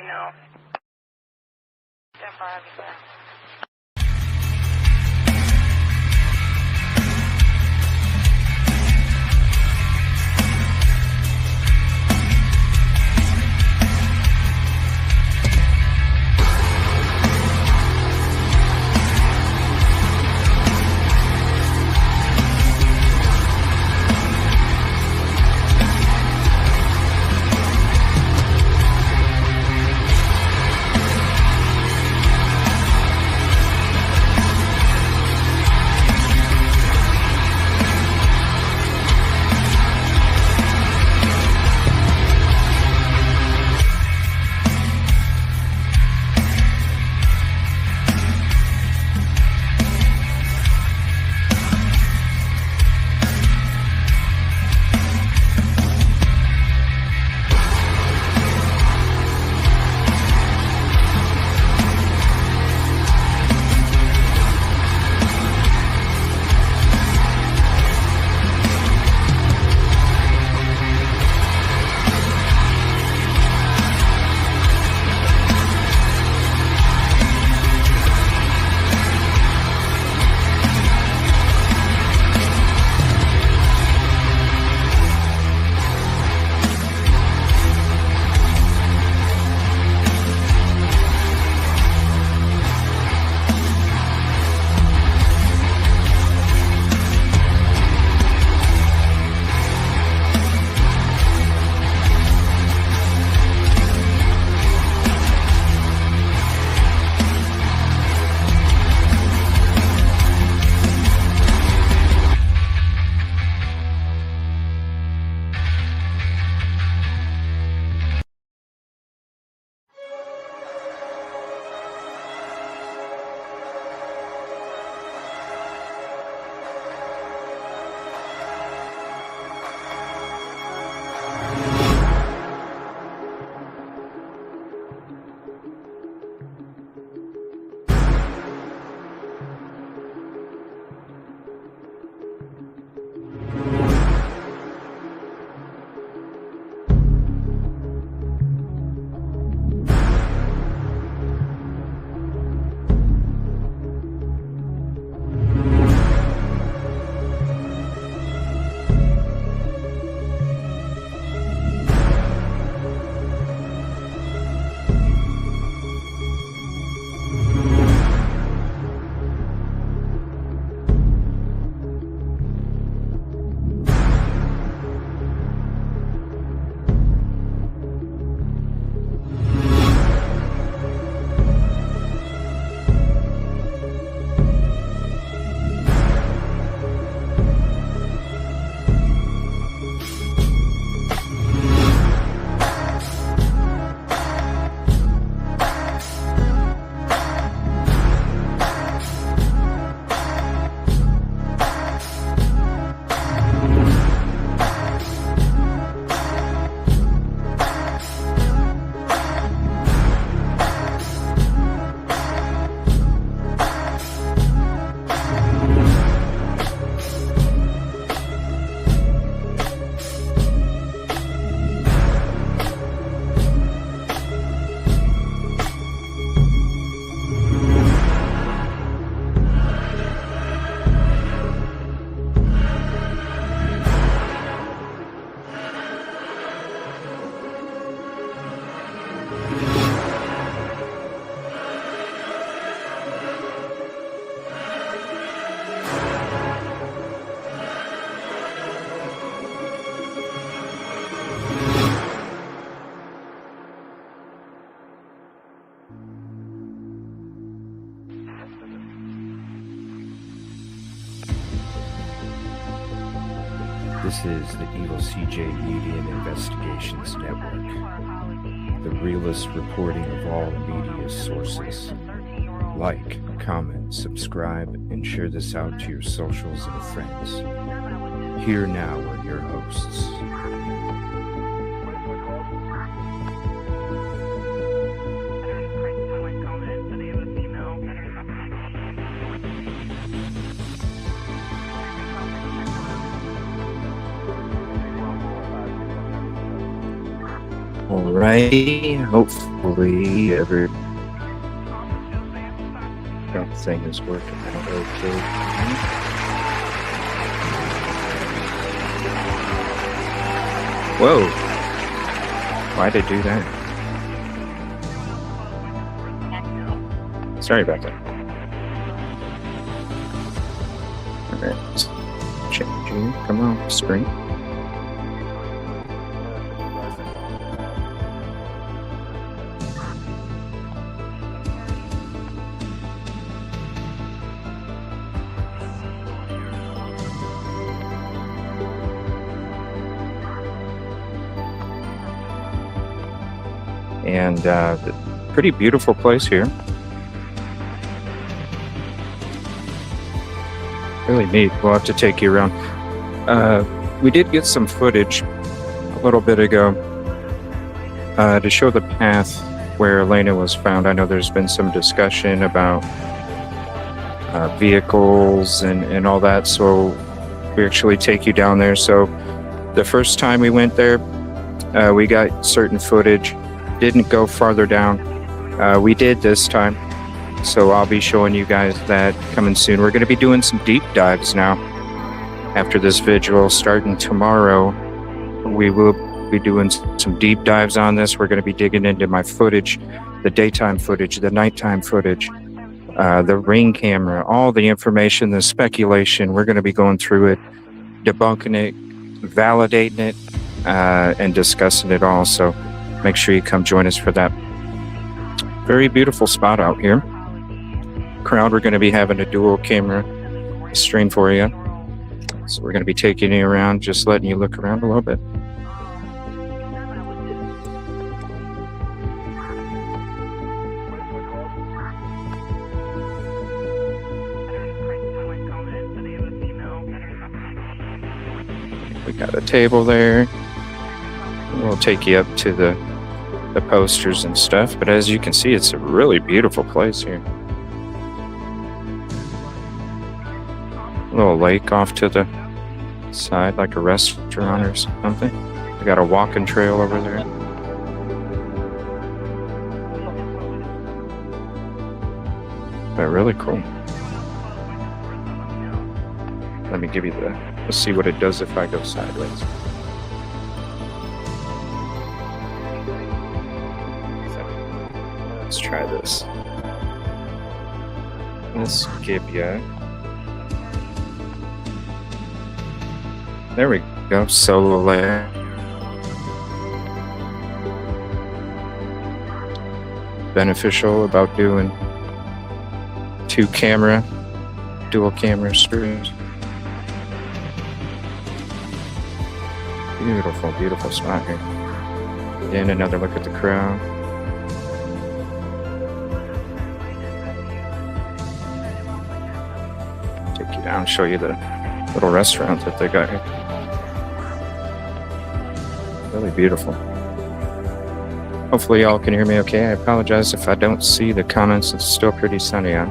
know. Stand by, I'll be back. This is the EvilleCJ Media and Investigations Network, the realest reporting of all media sources. Like, comment, subscribe, and share this out to your socials and friends. Here now are your hosts. Alrighty, hopefully every thing is working out okay. Whoa! Why'd I do that? Sorry about that. Alright, changing. Come on, screen. And pretty beautiful place here. Really neat. We'll have to take you around. We did get some footage a little bit ago to show the path where Elena was found. I know there's been some discussion about vehicles and all that, so we actually take you down there. So the first time we went there, we got certain footage. Didn't go farther down. We did this time, so I'll be showing you guys that coming soon. We're going to be doing some deep dives now. After this vigil, starting tomorrow, we will be doing some deep dives on this. We're going to be digging into my footage, the daytime footage, the nighttime footage, the ring camera, all the information, the speculation. We're going to be going through it, debunking it, validating it, and discussing it all. So make sure you come join us for that. Very beautiful spot out here. Crowd, we're going to be having a dual camera stream for you. So we're going to be taking you around, just letting you look around a little bit. We got a table there. We'll take you up to the posters and stuff, but as you can see, it's a really beautiful place here. A little lake off to the side, like a restaurant or something. We got a walking trail over there. But really cool. Let me give you let's see what it does if I go sideways. Let's try this. Let's give you. There we go. Solo layer. Beneficial about doing dual camera streams. Beautiful, beautiful spot here. Again, another look at the crowd. Down, show you the little restaurant that they got here. Really beautiful. Hopefully y'all can hear me okay. I apologize if I don't see the comments. It's still pretty sunny out.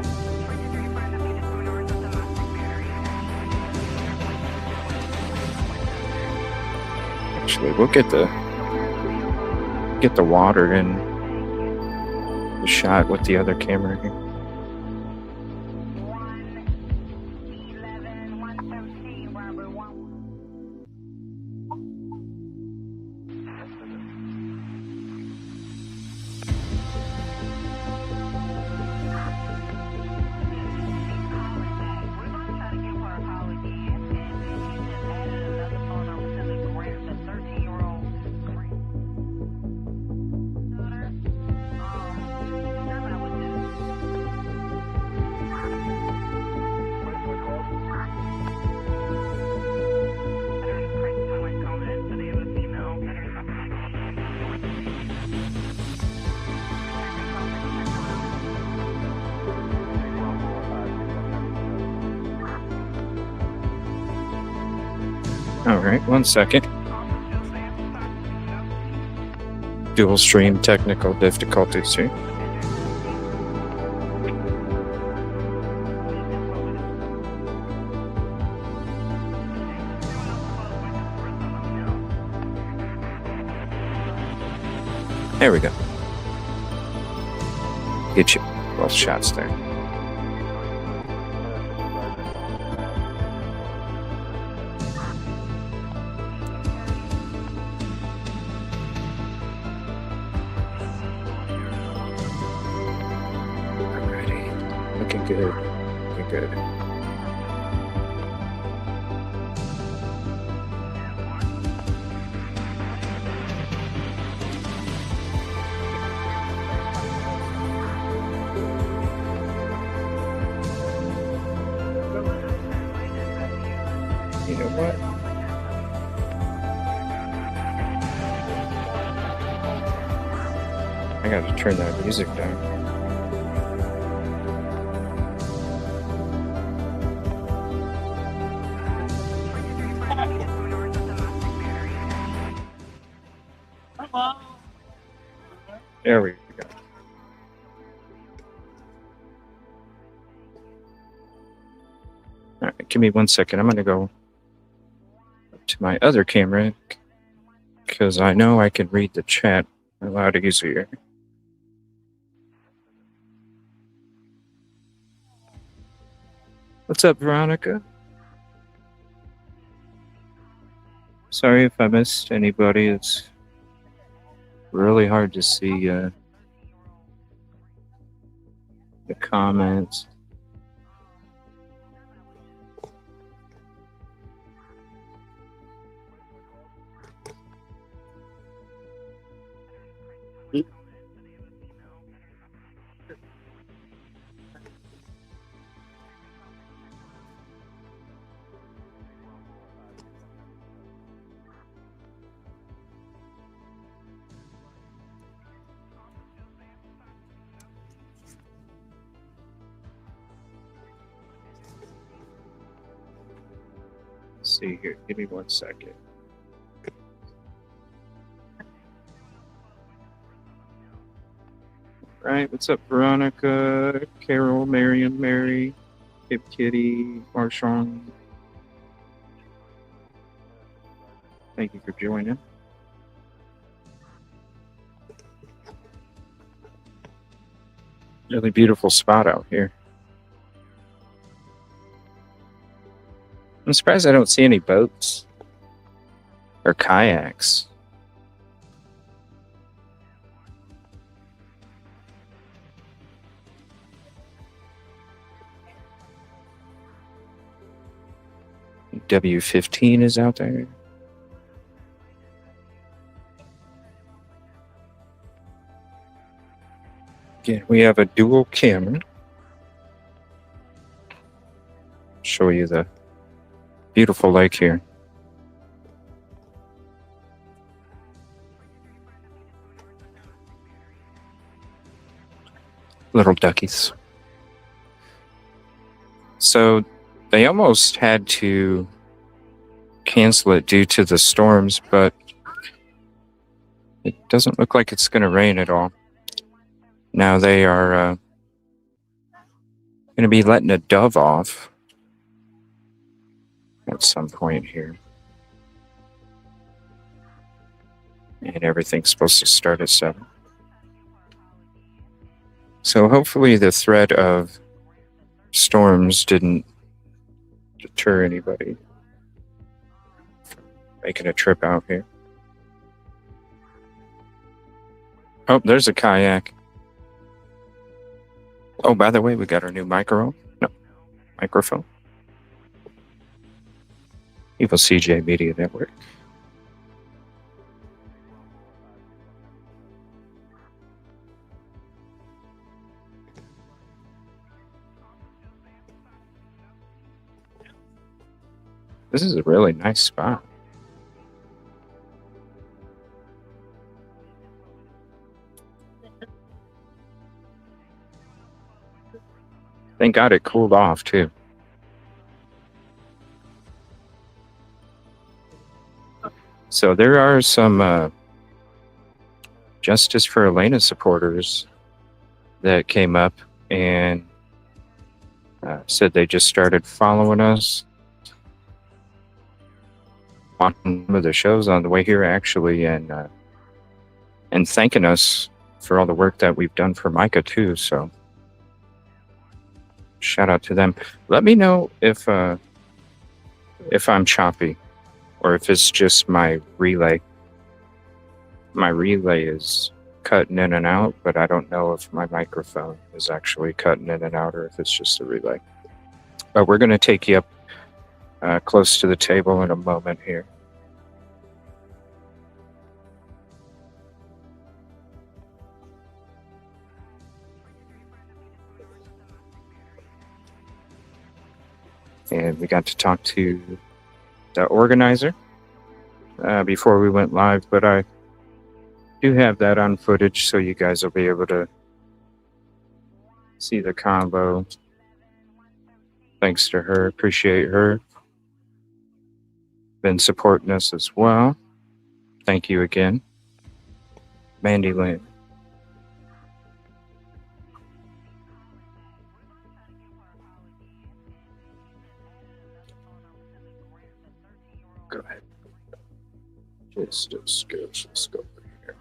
Actually, we'll get the water in the shot with the other camera here. All right, 1 second. Dual stream technical difficulties here. There we go. Get you both shots there. Alrighty. Looking good. Looking good. You know what? I gotta turn that music down. There we go. All right, give me 1 second. I'm gonna go to my other camera because I know I can read the chat a lot easier. What's up, Veronica? Sorry if I missed anybody. It's really hard to see the comments. Let's see here. Give me 1 second. Right, what's up, Veronica, Carol, Marion, Mary, Kip Kitty, Marshawn? Thank you for joining. Really beautiful spot out here. I'm surprised I don't see any boats or kayaks. W15 is out there. Again, we have a dual camera. Show you the beautiful lake here. Little duckies. So they almost had to cancel it due to the storms, but it doesn't look like it's going to rain at all. Now they are going to be letting a dove off at some point here. And everything's supposed to start at 7. So hopefully the threat of storms didn't deter anybody from making a trip out here. Oh, there's a kayak. Oh, by the way, we got our new microphone. EvilleCJ Media Network. This is a really nice spot. Thank God it cooled off too. So there are some Justice for Elena supporters that came up and said they just started following us on some of the shows on the way here, actually, and and thanking us for all the work that we've done for Micah too. So shout out to them. Let me know if I'm choppy or if it's just my relay. My relay is cutting in and out, but I don't know if my microphone is actually cutting in and out or if it's just a relay. But we're going to take you up close to the table in a moment here. And we got to talk to the organizer before we went live, but I do have that on footage, so you guys will be able to see the combo. Thanks to her, appreciate her. Been supporting us as well. Thank you again, Mandy Lynn. Go ahead. Just a scooch. Let's go over here.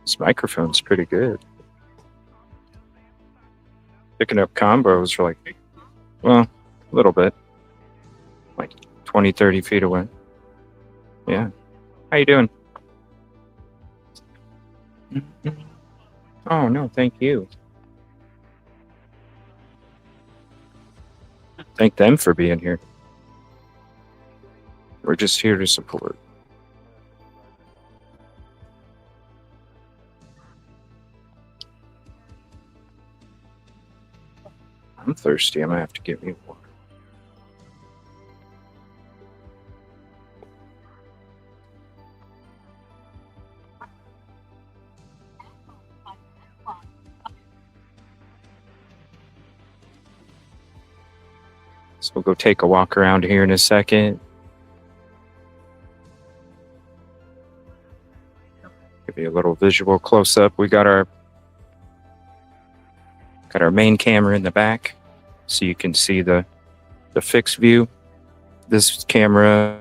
This microphone's pretty good. Picking up combos are like, well, a little bit. Like 20, 30 feet away. Yeah. How you doing? Oh, no, thank you. Thank them for being here. We're just here to support. I'm thirsty. I'm gonna have to get me water. So we'll go take a walk around here in a second. Give you a little visual close up. We got our main camera in the back, so you can see the fixed view. This camera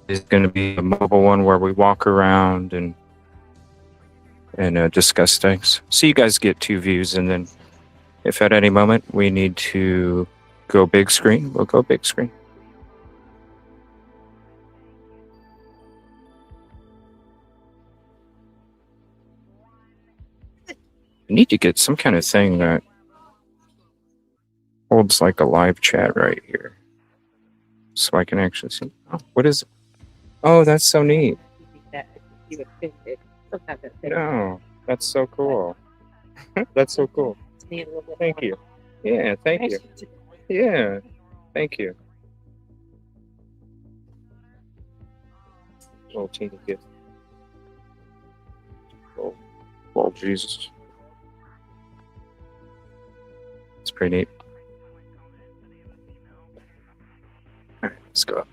is going to be a mobile one where we walk around and discuss things. So you guys get two views, and then if at any moment we need to go big screen, we'll go big screen. I need to get some kind of thing that holds like a live chat right here, so I can actually see. Oh, what is it? Oh, that's so neat. No, that's so cool. That's so cool. Thank you. Yeah, thank you. Yeah, thank you. Little teeny gift. Oh, Jesus. It's pretty neat. All right, let's go up.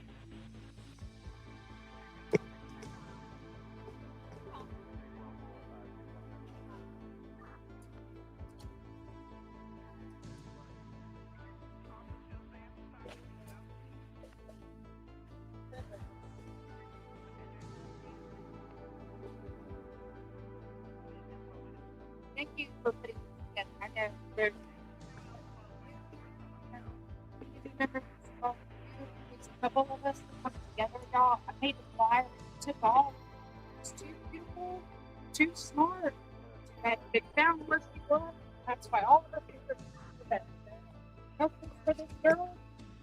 Thank you for putting this together. I know there's. You remember there's a couple of us that come together, y'all. I made a flyer, took off. It's too beautiful, too smart. And it found where she was. That's why all of us are that helpful for this girl.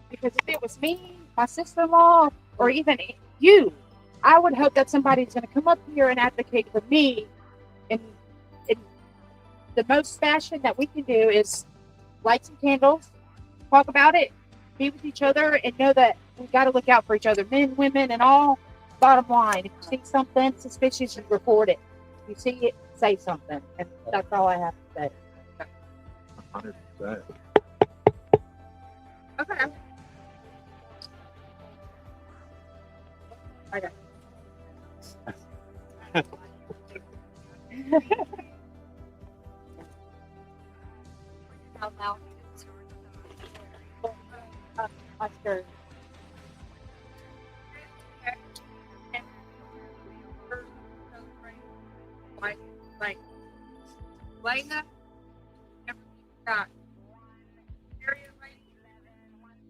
Because if it was me, my sister-in-law, or even you, I would hope that somebody's going to come up here and advocate for me. And the most fashion that we can do is light some candles, talk about it, be with each other, and know that we got to look out for each other, men, women, and all. Bottom line, if you see something suspicious, you report it. If you see it, say something. And that's all I have to say. 100%. Okay. I got now. I scared. Like Lena, never got area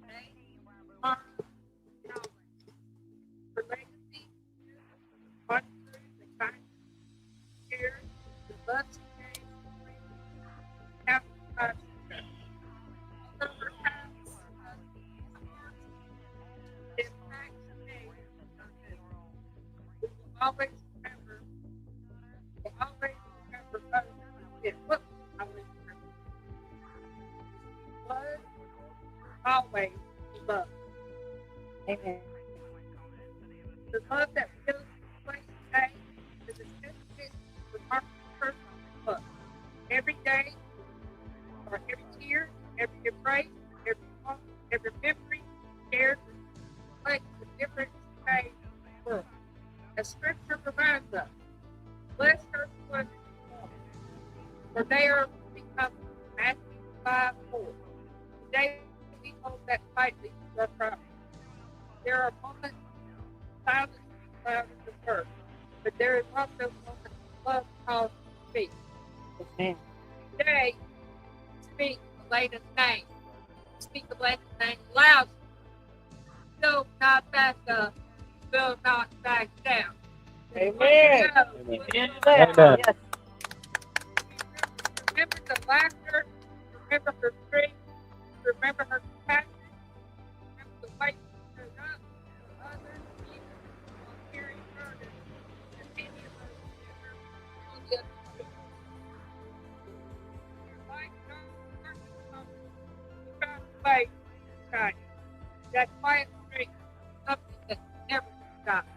they are for legacy, one through the time here, the bus days, have over time, the impact days, we will always remember, us. It will always remember. Was always love. Amen. The love that fills this place today is a testament to our personal love. Every day, or every tear, every embrace, every moment, every memory shared makes a difference today in the world. As Scripture reminds us, bless her one, for they are become Matthew 5:4. Today we hold that tightly to our promise. There are moments silence is louder than words, but there is also moments love calls to speak. Amen. Today, speak Elena's name. Speak Elena's name loud. Still not back up. Still not back down. Amen. Amen. Amen. Yes. Remember the laughter. Remember her strength. Remember her compassion. Remember the way she stood up for others, even while carrying burdens that many of us never on the other side. Your life darkness comes. You found a way to shine. That quiet strength is something that never stops.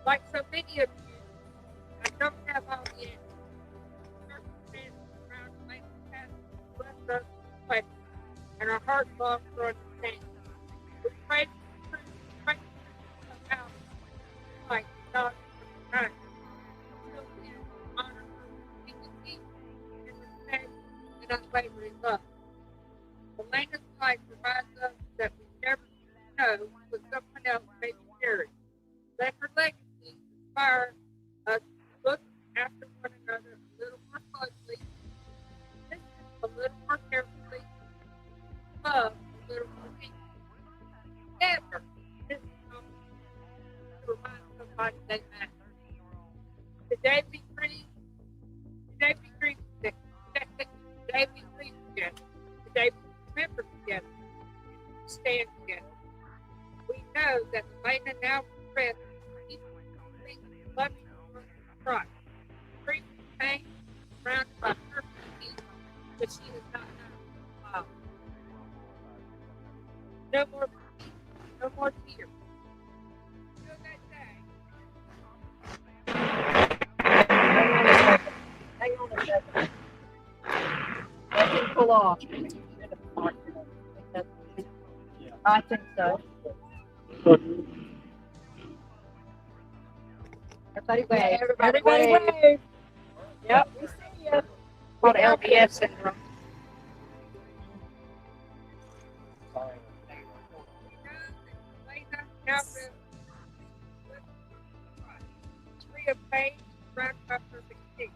Like so many of you, I don't have all the answers. Circumstances around my past left us perplexed, and our heart longs for understanding. We pray for truth, pray for truth to come out like God from the night. Still in honor her dignity and respect and unwavering love. Elena's life reminds us that we never know what someone else may be carrying. Let her legacy inspire us to look after one another a little more closely, listen a little more carefully, love a little more deeply. Never miss an opportunity to remind somebody they matter. Today we grieve together. Today we grieve together. Today we remember together. We stand together. We know that Elena now rests loving Christ, free from pain, surrounded by perfect peace, but she has not known. No more peace, no more tears. Until that day. Hang on a second. Let him pull off. I think so. Everybody wave. Everybody wave. Yep, we see you. Called LBS syndrome. Free of pain, wrapped by perfect peace.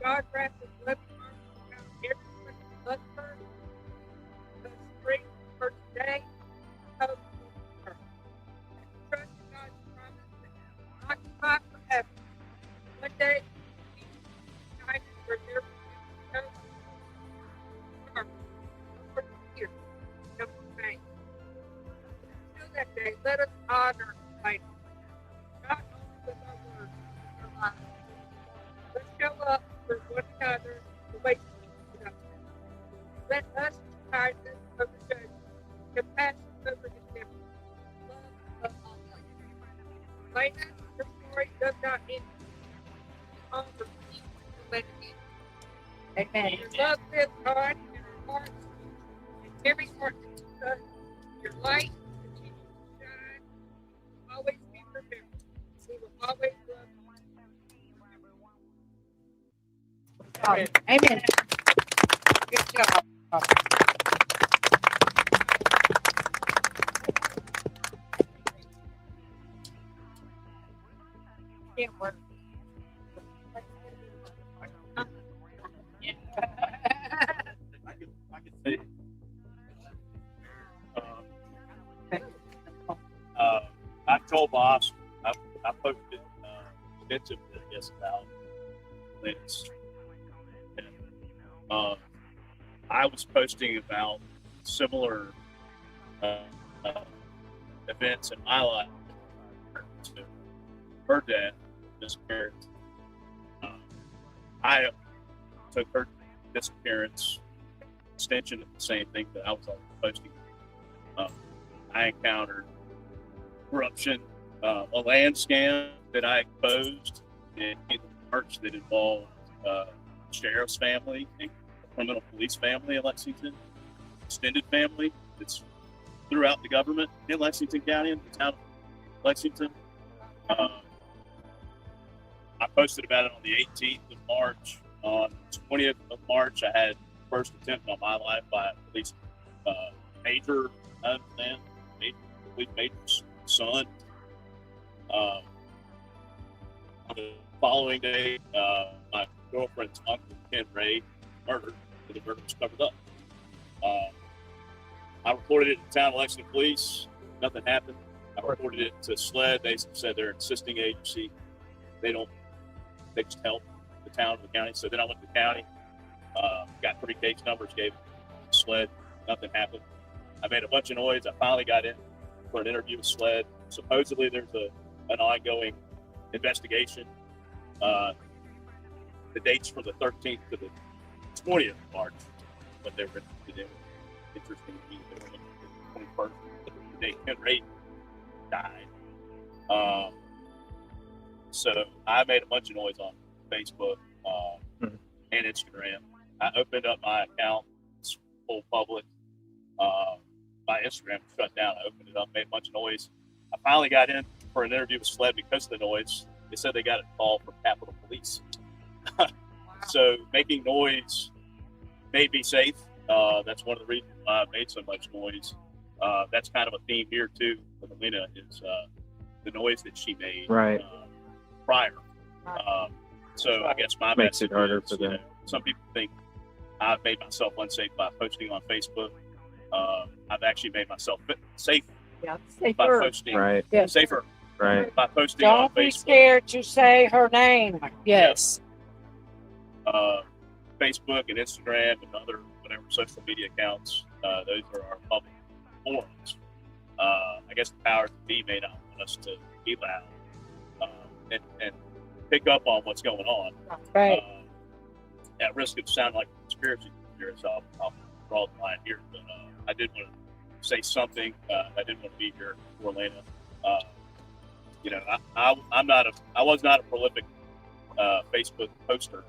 God wrapped his loving arms around everyone who loves her. The spring for today, hope for her. Trust in God's promise that occupy forever. One day, we will be united where there will be no sorrow, no more tears, no more pain. Until that day, let us honor life, not only with our words, but our lives. Let's show up for one another the way she should. Let us kindness over judgment, compassion over indifference, love above all things. Elena, your story does not end. All for peace to let it end. Amen. Your love lives on in our hearts, and every heart that you touch, your light continues to shine. job. Amen. Good job. Can't work. I can say, I told boss, I posted extensively, I guess, about Linux. And, I was posting about similar events in my life to her dad, disappearance. I took her disappearance extension of the same thing that I was already posting. I encountered corruption, a land scam that I exposed in March that involved sheriff's family, a criminal police family in Lexington, extended family that's throughout the government in Lexington County, in the town of Lexington. I posted about it on the 18th of March. On the 20th of March, I had first attempt on my life by at least major, I understand, major's son. On the following day, my girlfriend's uncle, Ken Ray, murdered, and the murder was covered up. I reported it to town Lexington police. Nothing happened. I reported it to SLED. They said they're an assisting agency. They just help the town or the county. So then I went to the county, got 3 case numbers, gave it to SLED. Nothing happened. I made a bunch of noise. I finally got in for an interview with SLED. Supposedly there's an ongoing investigation. The dates from the 13th to the 20th of March, but they were interesting to me. They were the 21st, the day Ken Ray died. So I made a bunch of noise on Facebook and Instagram. I opened up my account, it's full public. My Instagram was shut down. I opened it up, made a bunch of noise. I finally got in for an interview with SLED because of the noise. They said they got a call from Capitol Police. So making noise made me safe. That's one of the reasons why I made so much noise. That's kind of a theme here too with Alina is the noise that she made prior. So I guess my makes message it harder is, for them. Some people think I've made myself unsafe by posting on Facebook. I've actually made myself safe Yeah, by safer. posting Yes. safer by posting on Don't be Facebook. scared to say her name. Yes. Facebook and Instagram and other whatever social media accounts, those are our public forums. I guess the powers that be may not want us to be loud and pick up on what's going on. Right. At risk of sounding like a conspiracy theorist, I'll draw the line here, but I did want to say something. I didn't want to be here for Elena. I was not a prolific Facebook poster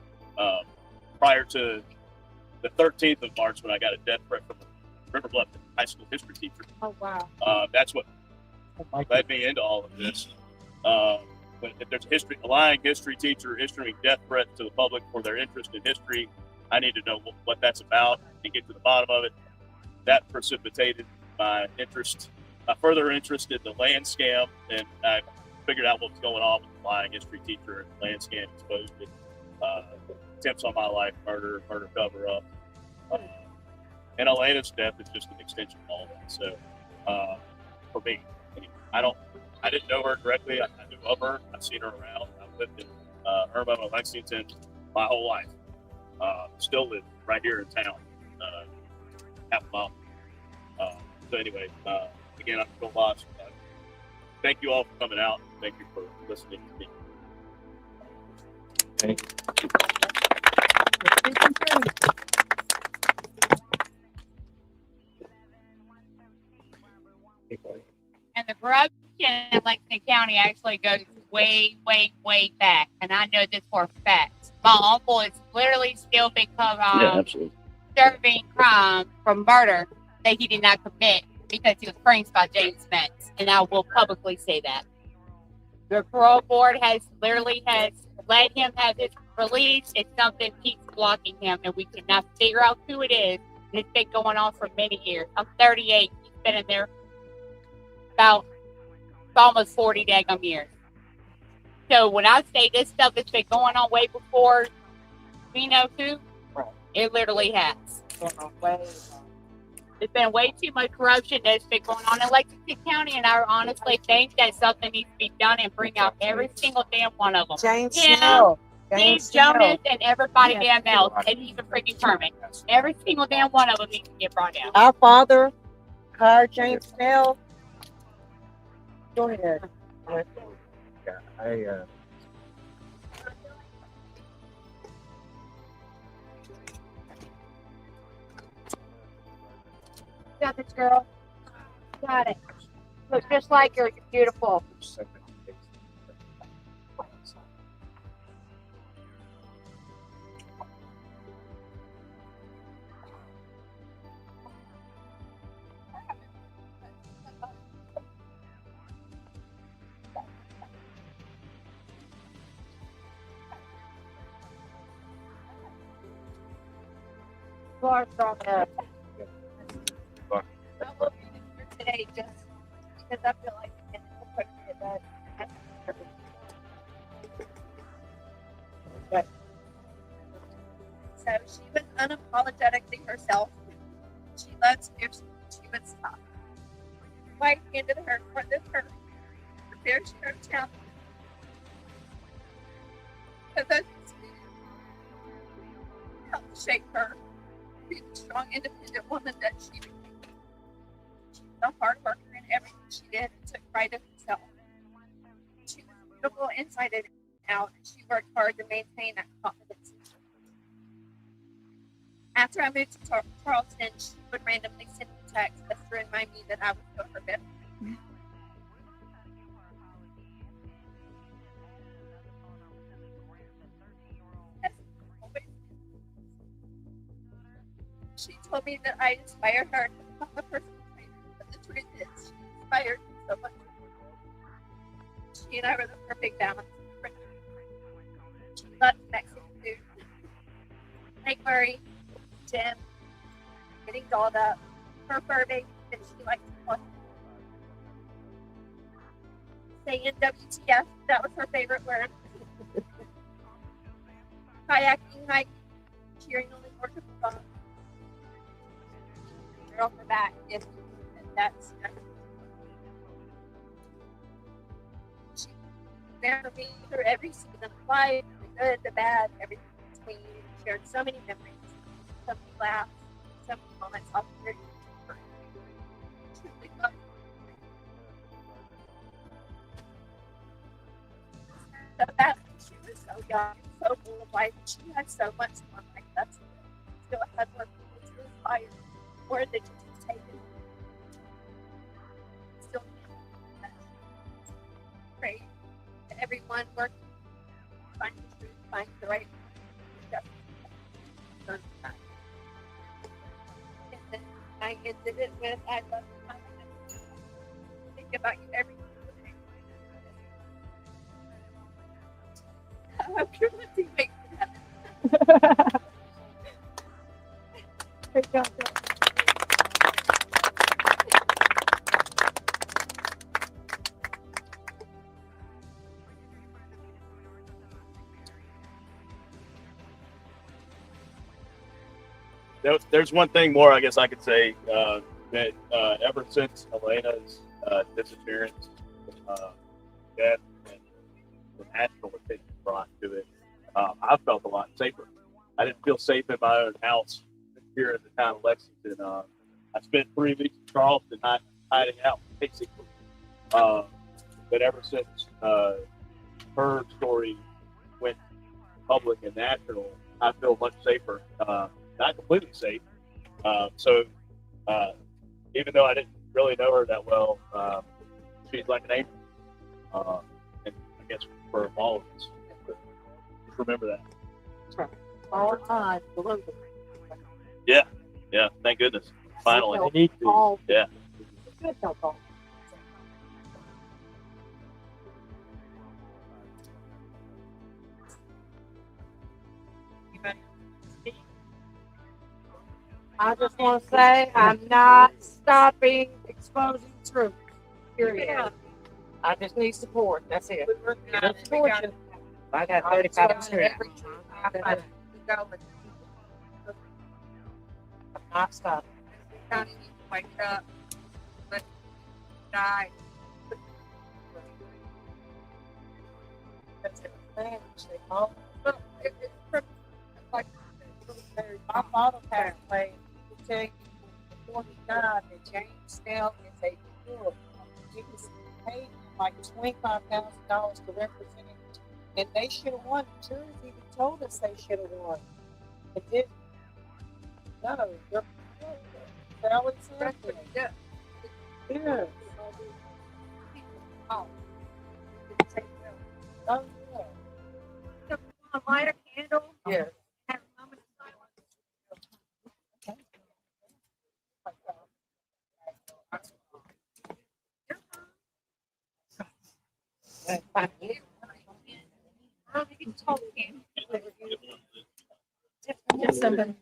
prior to the 13th of March when I got a death threat from a River Bluff high school history teacher. Oh, wow. That's what led me into all of this. But if there's a lying history teacher issuing death threats to the public for their interest in history, I need to know what that's about and get to the bottom of it. That precipitated my further interest in the land scam, and I figured out what was going on with the lying history teacher and land scam, exposed it. Attempts on my life, murder cover-up. And Elena's death is just an extension of all that. So, for me, I didn't know her directly. I knew of her. I've seen her around. I've lived in Irma, Lexington my whole life. Still live right here in town, half a mile. So anyway, again, I'm Phil Bosch. Thank you all for coming out. Thank you for listening to me. Thank you. And the corruption in Lexington County actually goes way, way, way back. And I know this for a fact. My uncle is literally still because Absolutely. serving crime from murder that he did not commit because he was framed by James Spence. And I will publicly say that. The parole board has let him have his released, and something keeps blocking him, and we cannot figure out who it is. And it's been going on for many years. I'm 38. He's been in there about almost 40 daggum years. So when I say this stuff has been going on way before we know who, Right. it literally has. Way. There's been way too much corruption that's been going on in Lexington County, and I honestly think that something needs to be done and bring out every single damn one of them. James Yeah. Snell. Steve James Jonas and everybody Yeah. damn else, and he's a freaking permit. Every single damn one of them needs to get brought out. Our father hired James Snell. Go ahead. I Got this, girl. Got it. Looks just like her. You're beautiful. Far from it. I will be here today just because I feel like it's appropriate that so she was unapologetically herself. She loves fierce. She would stop. Wife handed her for this her fair share of challenges. Because those experiences helped shape her to be the strong, independent woman that she became. She was a hard worker in everything she did and took pride in herself. She was beautiful inside and out, and she worked hard to maintain that confidence. After I moved to Charleston, she would randomly send me texts just to remind me that I was still her best. She told me that I inspired her to become a personal trainer, but the truth is, she inspired me so much. She and I were the perfect balance of friendship. She loved Mexican food, Lake Murray, gym, getting dolled up, her fur baby, and she liked to watch. Saying WTF, that was her favorite word. Kayaking, hiking, cheering on the North of the Bronx. Girl for back, if that's she was there for me through every season of life, the good, the bad, everything in between. Shared so many memories, so many laughs, so many moments I'll carry for truly love. So that she was so young, so full of life, she had so much fun. Like that's still had more people to inspire. Or that you just take it. Still pray that everyone working to find the truth, find the right justice. And then I ended it with I love you, my life. Think about you every single day. I hope you're my teammate for that. Great job, girl. There's one thing more I guess I could say that ever since Elena's disappearance, death, and the national attention brought to it, I felt a lot safer. I didn't feel safe in my own house here in the town of Lexington. I spent 3 weeks in Charleston hiding out, basically. But ever since her story went public and national, I feel much safer. Not completely safe. So even though I didn't really know her that well, she's like an angel. And I guess for all of us, just remember that. all eyes globally. Yeah, thank goodness. Finally. All Yeah. good help all. I just want to say I'm not stopping exposing truth. Period. I just need support. That's it. Support you. I got 35%. I'm not stopping. Wake up. Let's die. Look, it's like my father passed away. To tell you before he died that James Snell is a good. He was paid him like $25,000 to represent him, and they should have won. The jury even told us they should have won. It didn't. No, they're always something. Yeah. Yeah. Oh. Oh yeah. Light a candle. Yeah. Have a moment of silence. You can talk in. Just somebody.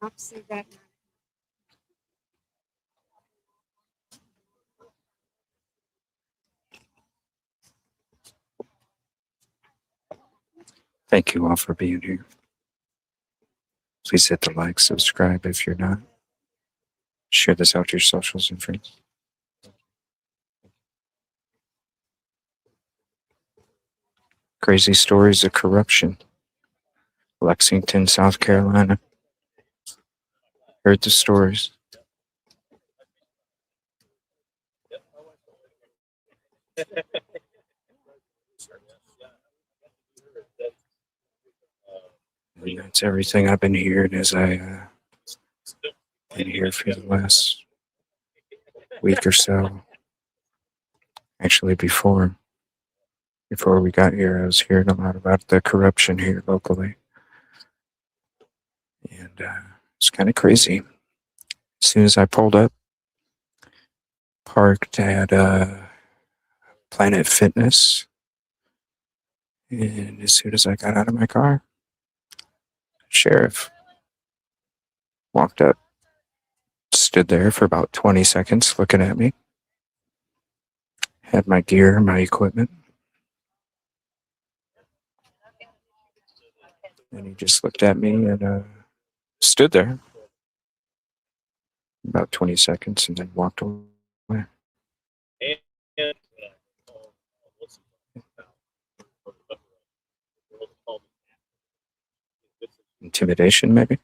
I'll see that. Thank you all for being here. Please hit the like, subscribe if you're not. Share this out to your socials and friends. Crazy stories of corruption. Lexington, South Carolina. Heard the stories. And that's everything I've been hearing as I been here for the last week or so. Actually, before we got here, I was hearing a lot about the corruption here locally. And it's kind of crazy. As soon as I pulled up, parked at Planet Fitness, and as soon as I got out of my car, sheriff walked up, stood there for about 20 seconds looking at me, had my gear, my equipment, and he just looked at me and stood there about 20 seconds and then walked away. Intimidation, maybe?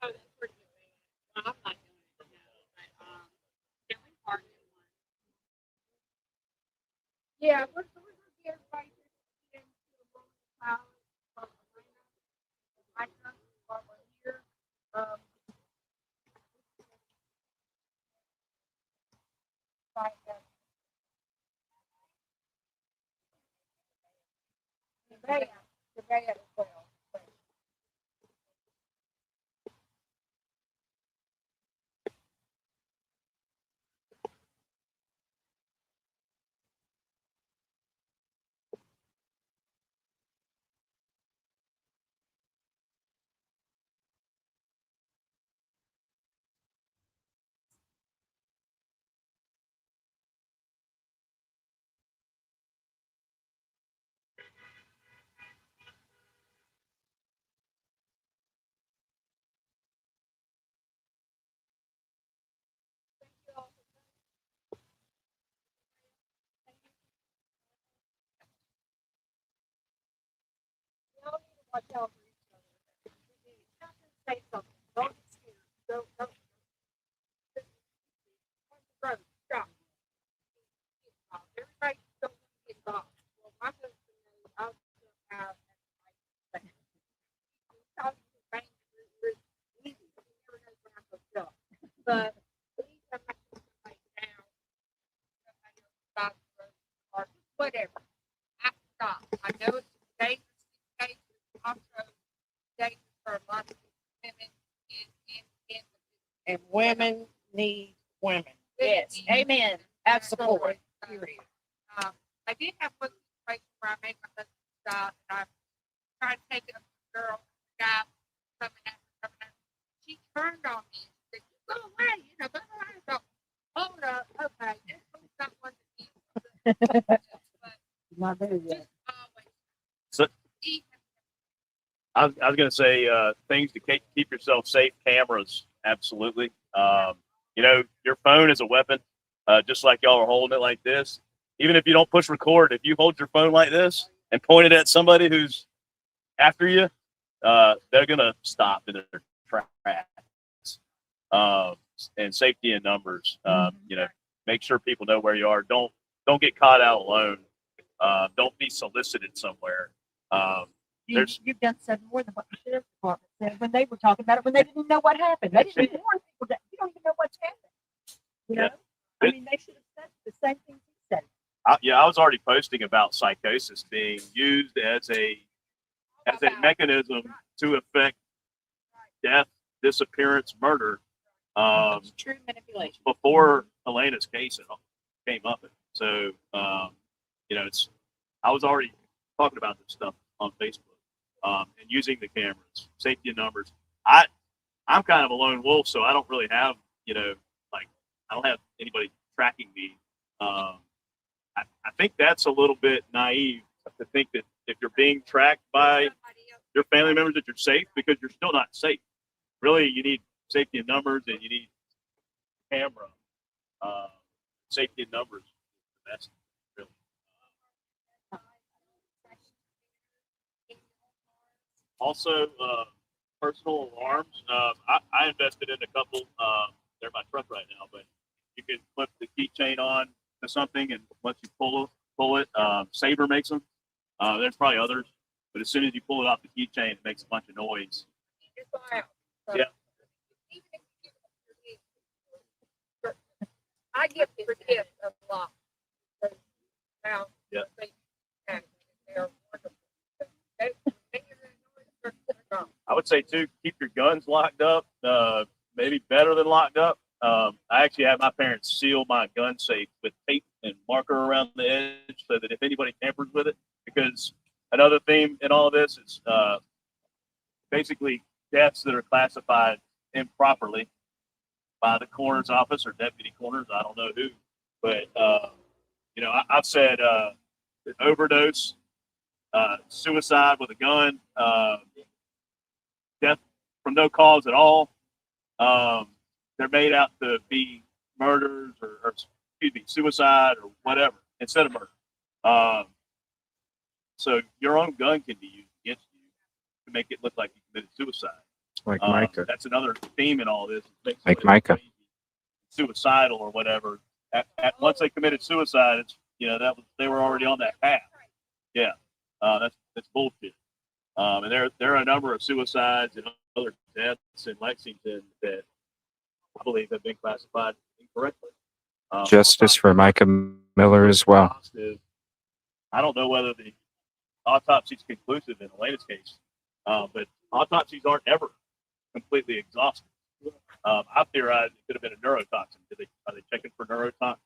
Oh, that's what you're doing. Well, I'm not doing it now, but can we partner one? Yeah, we're going to get everybody into the room house from my country while we're here. Like today at 12. watch out for each other. Not to say something. Don't be scared. Don't. Road, stop. Everybody don't get involved. Well, my husband knows I'll still have that. Talk to the bank is easy. He never knows when I'm going to go. But please don't have to somebody down. Somebody else stop or whatever. I stop. I know it's dangerous these days. It's also dangerous for a lot of women and women need women. Yes, amen. Absolutely. Period. I did have one situation where I made my husband stop, and I tried to take it up to the girl, the guy coming after. She turned on me and said, "You go away," blah, blah, blah. I thought, hold up, okay, this one's not one to be. But Not there yet. So, I was going to say things to keep yourself safe. Cameras, absolutely. Your phone is a weapon, just like y'all are holding it like this. Even if you don't push record, if you hold your phone like this and point it at somebody who's after you, they're going to stop in their tracks. And safety in numbers. Make sure people know where you are. Don't get caught out alone. Don't be solicited somewhere. You've done said more than what the sheriff's department said when they were talking about it, when they didn't know what happened. They didn't warn people that you don't even know what's happened. You know? I mean, they should have said the same thing he said. I was already posting about psychosis being used as a mechanism to affect death, disappearance, murder. True manipulation. Before Elena's case came up. So, I was already talking about this stuff on Facebook and using the cameras, safety in numbers. I'm kind of a lone wolf, so I don't really have, I don't have anybody tracking me. I think that's a little bit naive to think that if you're being tracked by your family members that you're safe, because you're still not safe. Really, you need safety in numbers and you need camera. Safety in numbers. That's really. Also, personal alarms. I invested in a couple. They're in my truck right now, but you can flip the keychain on to something, and once you pull it, Sabre makes them. There's probably others, but as soon as you pull it off the keychain, it makes a bunch of noise. Yeah. I give for gifts a lot. Now, yeah. They're wonderful. I would say too, keep your guns locked up. Maybe better than locked up. I actually had my parents seal my gun safe with tape and marker around the edge so that if anybody tampers with it, because another theme in all of this is basically deaths that are classified improperly by the coroner's office or deputy coroners. I don't know who, but I've said overdose, suicide with a gun, death from no cause at all. They're made out to be murders or suicide or whatever instead of murder. So your own gun can be used against you to make it look like you committed suicide. Like Micah. That's another theme in all this. Like Micah. Suicidal or whatever. Once they committed suicide, it's they were already on that path. Yeah, that's bullshit. And there are a number of suicides and other deaths in Lexington that I believe have been classified incorrectly. Justice for Micah Miller as well. I don't know whether the autopsy is conclusive in Elena's case, but autopsies aren't ever completely exhaustive. I theorize it could have been a neurotoxin. Are they checking for neurotoxin?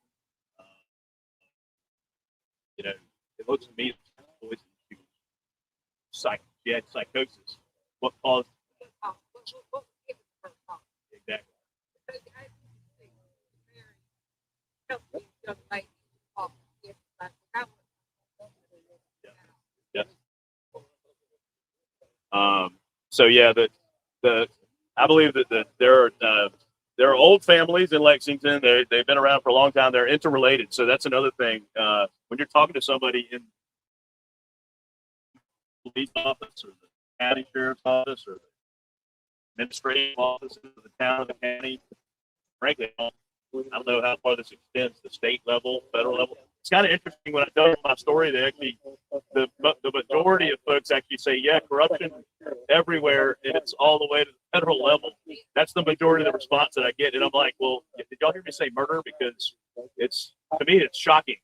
It looks to me she had psychosis. What caused it? Exactly. Yeah. So yeah, I believe that there are old families in Lexington. They've been around for a long time. They're interrelated. So that's another thing. When you're talking to somebody in the police office or the county sheriff's office or the administrative offices of the town or the county. Frankly, I don't know how far this extends to state level, federal level. It's kind of interesting when I tell my story. They actually, the majority of folks actually say, yeah, corruption everywhere, and it's all the way to the federal level. That's the majority of the response that I get, and I'm like, well, did y'all hear me say murder? Because it's, to me, it's shocking.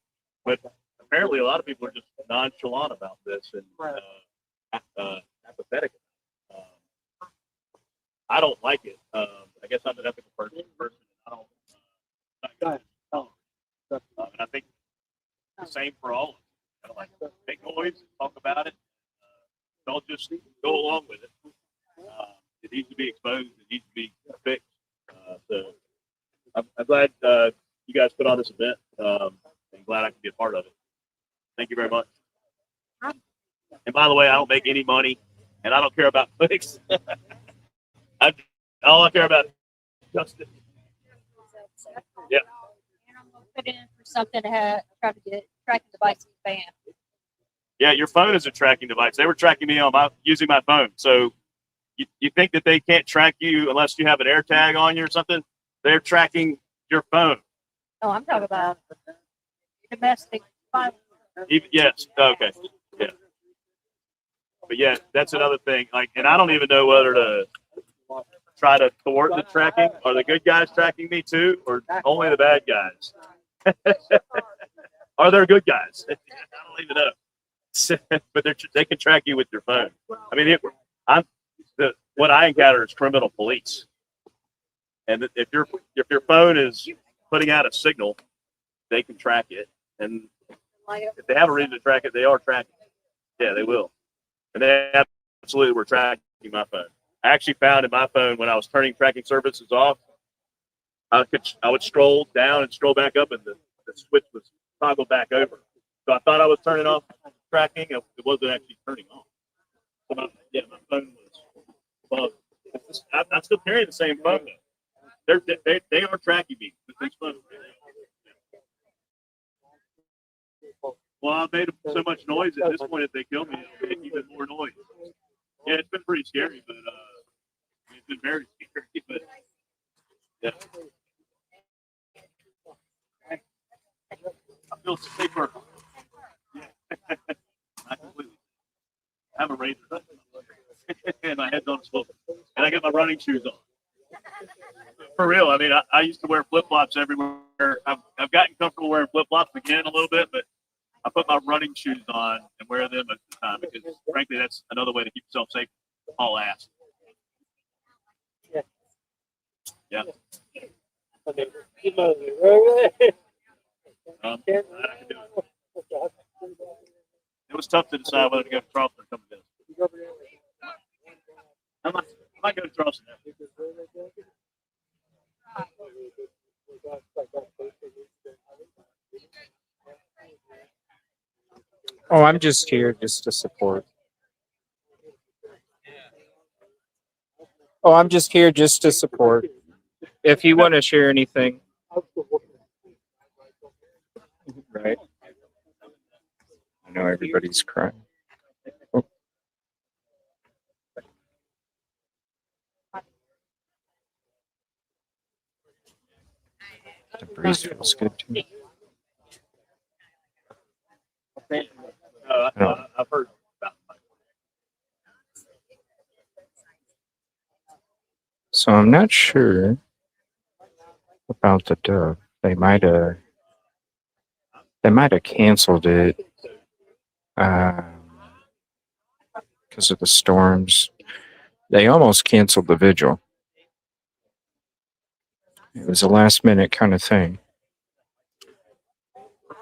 But apparently, a lot of people are just nonchalant about this and apathetic. I don't like it. I guess I'm an ethical person. I don't. And I think the same for all of us. You know, like, make noise, talk about it. Don't just go along with it. It needs to be exposed. It needs to be fixed. So I'm glad you guys put on this event. I'm glad I can be a part of it. Thank you very much. And by the way, I don't make any money, and I don't care about clicks. All I care about is justice. Yeah. And I'm going to put in for something to try to get tracking devices banned. Yeah, your phone is a tracking device. They were tracking me on using my phone. So you think that they can't track you unless you have an AirTag on you or something? They're tracking your phone. No, I'm talking about domestic violence. Yes. Okay. Yeah. But yeah, that's another thing. Like, and I don't even know whether to try to thwart the tracking. Are the good guys tracking me too, or only the bad guys? Are there good guys? I don't even know. But they can track you with your phone. I mean, what I encounter is criminal police, and if your phone is putting out a signal, they can track it, and if they have a reason to track it, they are tracking it. Yeah, they will, and they absolutely were tracking my phone. I actually found in my phone when I was turning tracking services off, I would scroll down and scroll back up, and the switch was toggled back over. So I thought I was turning off tracking. It wasn't actually turning on. So my phone was bugged. I'm still carrying the same phone though. They are tracking me with this phone. Well, I made so much noise at this point. If they kill me, it'll make even more noise. Yeah, it's been pretty scary, but it's been very scary. But yeah, I feel safer. Yeah. Not completely. I have a razor and my head's on a swivel, and I got my running shoes on. For real, I mean, I used to wear flip flops everywhere. I've gotten comfortable wearing flip flops again a little bit, but I put my running shoes on and wear them at the time because, frankly, that's another way to keep yourself safe. All ass. Yeah. It was tough to decide whether to go to Charleston or come to this. I might go to Charleston now. Oh, I'm just here just to support. Oh, I'm just here just to support. If you want to share anything. Right. I know everybody's crying. Oh. The breeze feels good too. I've heard about it. So I'm not sure about the dove. They might have canceled it because of the storms. They almost canceled the Vigil. It was a last minute kind of thing.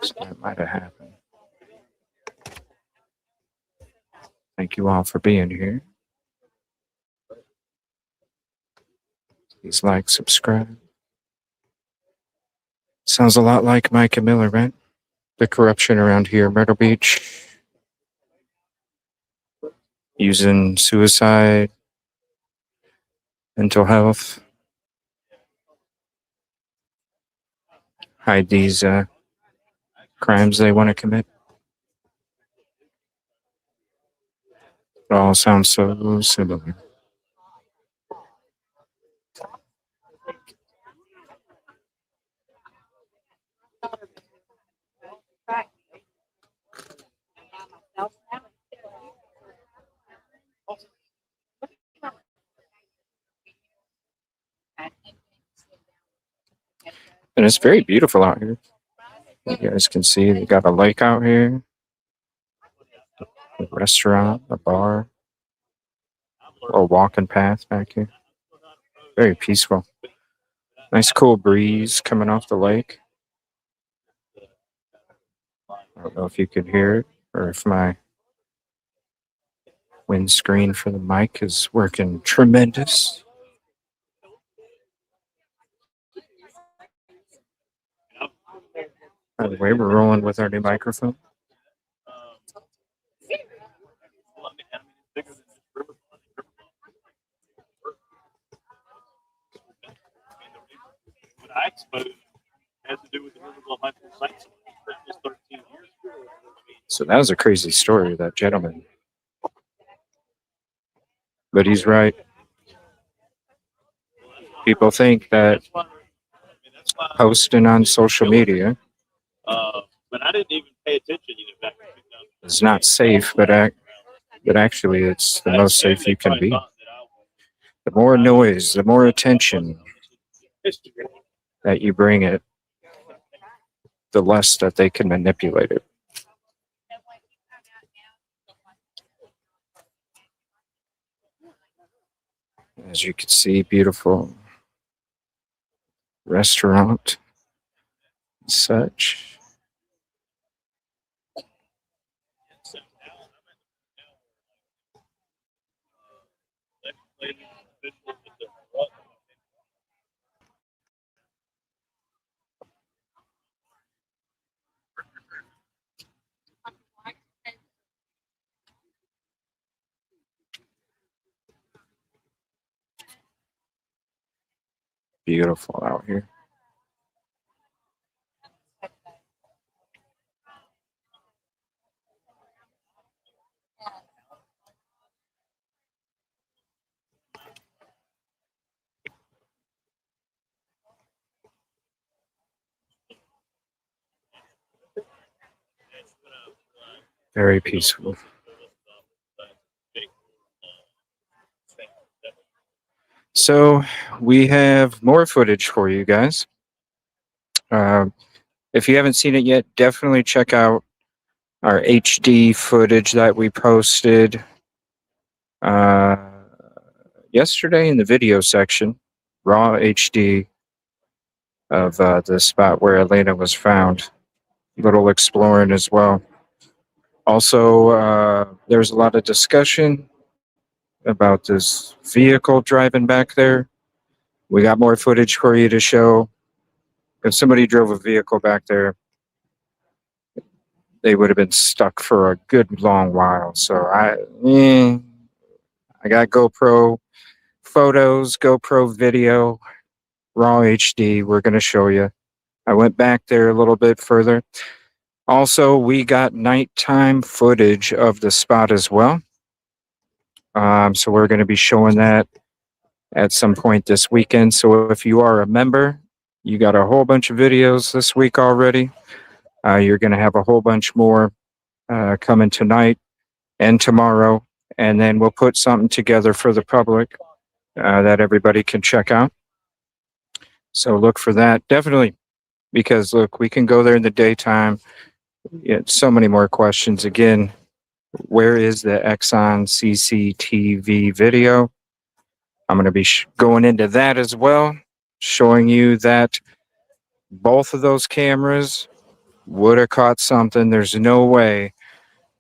So that might have happened. Thank you all for being here. Please like, subscribe. Sounds a lot like Micah Miller, right? The corruption around here, Myrtle Beach. Using suicide, mental health. Hide these crimes they want to commit. It all sounds so similar. And it's very beautiful out here. You guys can see they got a lake out here, a restaurant, a bar, a walking path back here. Very peaceful. Nice cool breeze coming off the lake. I don't know if you could hear it or if my windscreen for the mic is working tremendous. By the way, we're rolling with our new microphone. I exposed has to do with the Riverville High School Saints. That was 13 years ago. So that was a crazy story, that gentleman. But he's right. People think that posting on social media But I didn't even pay attention back in is not safe, but actually it's the most safe you can be. The more noise, the more attention that you bring it, the less that they can manipulate it. As you can see, beautiful restaurant, such. Beautiful out here. Very peaceful. So we have more footage for you guys. If you haven't seen it yet, definitely check out our HD footage that we posted yesterday in the video section, raw HD of the spot where Elena was found. Little exploring as well. Also, there's a lot of discussion about this vehicle driving back there. We got more footage for you to show. If somebody drove a vehicle back there, they would have been stuck for a good long while. So I got GoPro photos, GoPro video, raw HD. We're going to show you. I went back there a little bit further. Also, we got nighttime footage of the spot as well. So we're going to be showing that at some point this weekend. So if you are a member, you got a whole bunch of videos this week already. You're going to have a whole bunch more coming tonight and tomorrow. And then we'll put something together for the public that everybody can check out. So look for that. Definitely, because look, we can go there in the daytime. So many more questions. Again, where is the Exxon CCTV video? I'm going to be going into that as well, showing you that both of those cameras would have caught something. There's no way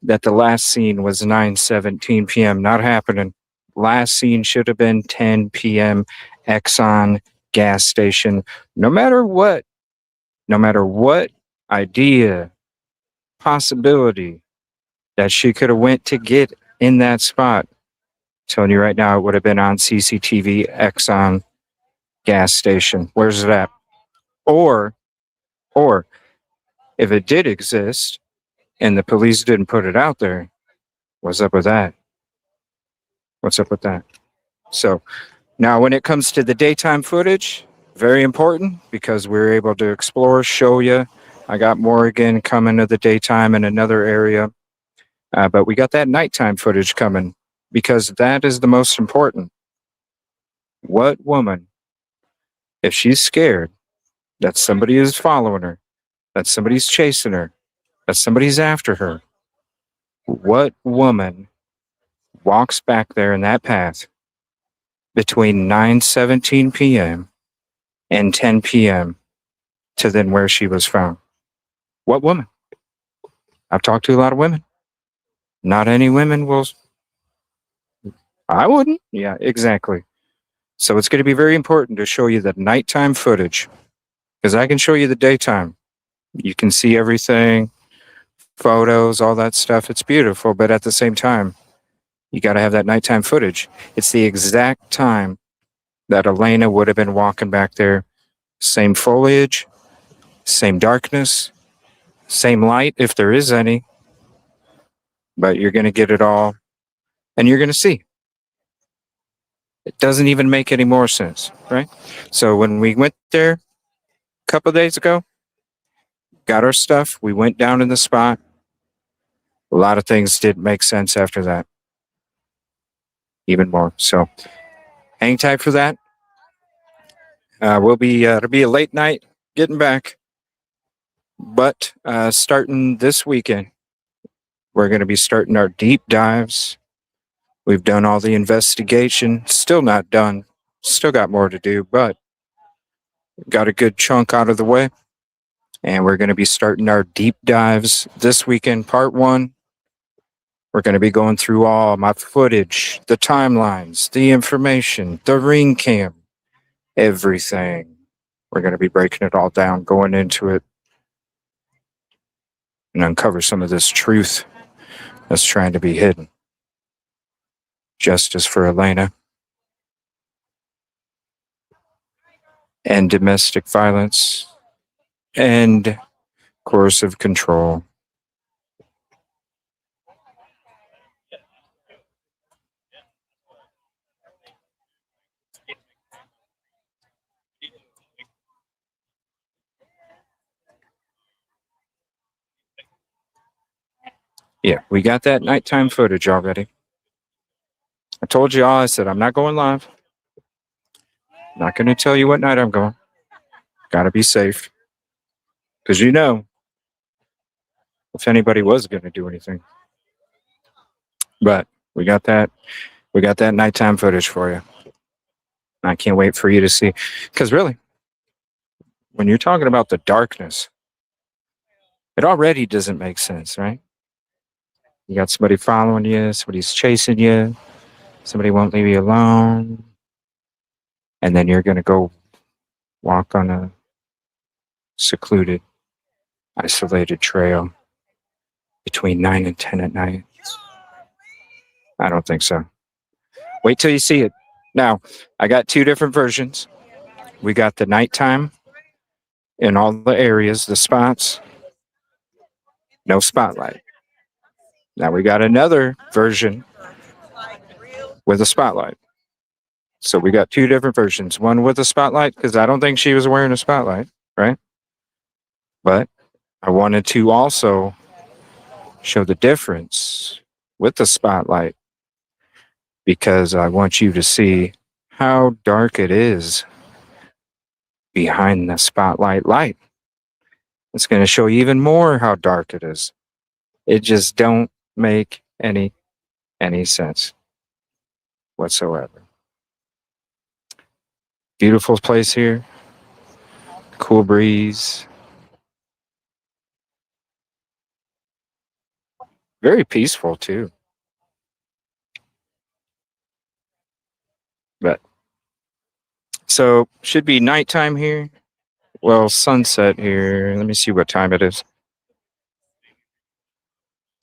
that the last scene was 9:17 p.m. Not happening. Last scene should have been 10 p.m. Exxon gas station. No matter what idea, possibility that she could have went to get in that spot, I'm telling you right now, it would have been on CCTV Exxon gas station. Where's it at? Or if it did exist and the police didn't put it out there, what's up with that? What's up with that? So now when it comes to the daytime footage, very important because we're able to explore, show you. I got more again coming to the daytime in another area. But we got that nighttime footage coming because that is the most important. What woman, if she's scared that somebody is following her, that somebody's chasing her, that somebody's after her, what woman walks back there in that path between 9:17 p.m. and 10 p.m. to then where she was found? What woman? I've talked to a lot of women. Not any women will. I wouldn't. Yeah, exactly. So it's going to be very important to show you the nighttime footage because I can show you the daytime. You can see everything, photos, all that stuff. It's beautiful, but at the same time, you got to have that nighttime footage. It's the exact time that Elena would have been walking back there. Same foliage, same darkness, same light if there is any. But you're going to get it all and you're going to see. It doesn't even make any more sense, right? So when we went there a couple of days ago, got our stuff, we went down in the spot. A lot of things didn't make sense after that. Even more. So hang tight for that. It'll be a late night getting back. But starting this weekend, we're going to be starting our deep dives. We've done all the investigation. Still not done. Still got more to do, but got a good chunk out of the way. And we're going to be starting our deep dives this weekend, part 1. We're going to be going through all my footage, the timelines, the information, the ring cam, everything. We're going to be breaking it all down, going into it, and uncover some of this truth that's trying to be hidden. Justice for Elena. And domestic violence. And coercive control. Yeah, we got that nighttime footage already. I told you all, I said, I'm not going live. Not going to tell you what night I'm going. Got to be safe. Because you know, if anybody was going to do anything. But we got that nighttime footage for you. I can't wait for you to see. Because really, when you're talking about the darkness, it already doesn't make sense, right? You got somebody following you, somebody's chasing you, somebody won't leave you alone. And then you're going to go walk on a secluded, isolated trail between 9 and 10 at night. I don't think so. Wait till you see it. Now, I got 2 different versions. We got the nighttime in all the areas, the spots, no spotlight. Now we got another version with a spotlight. So we got 2 different versions. One with a spotlight, because I don't think she was wearing a spotlight, right? But I wanted to also show the difference with the spotlight, because I want you to see how dark it is behind the spotlight light. It's going to show you even more how dark it is. It just don't make any sense whatsoever. Beautiful place here. Cool breeze. Very peaceful too. But so should be nighttime here. Well, sunset here. Let me see what time it is.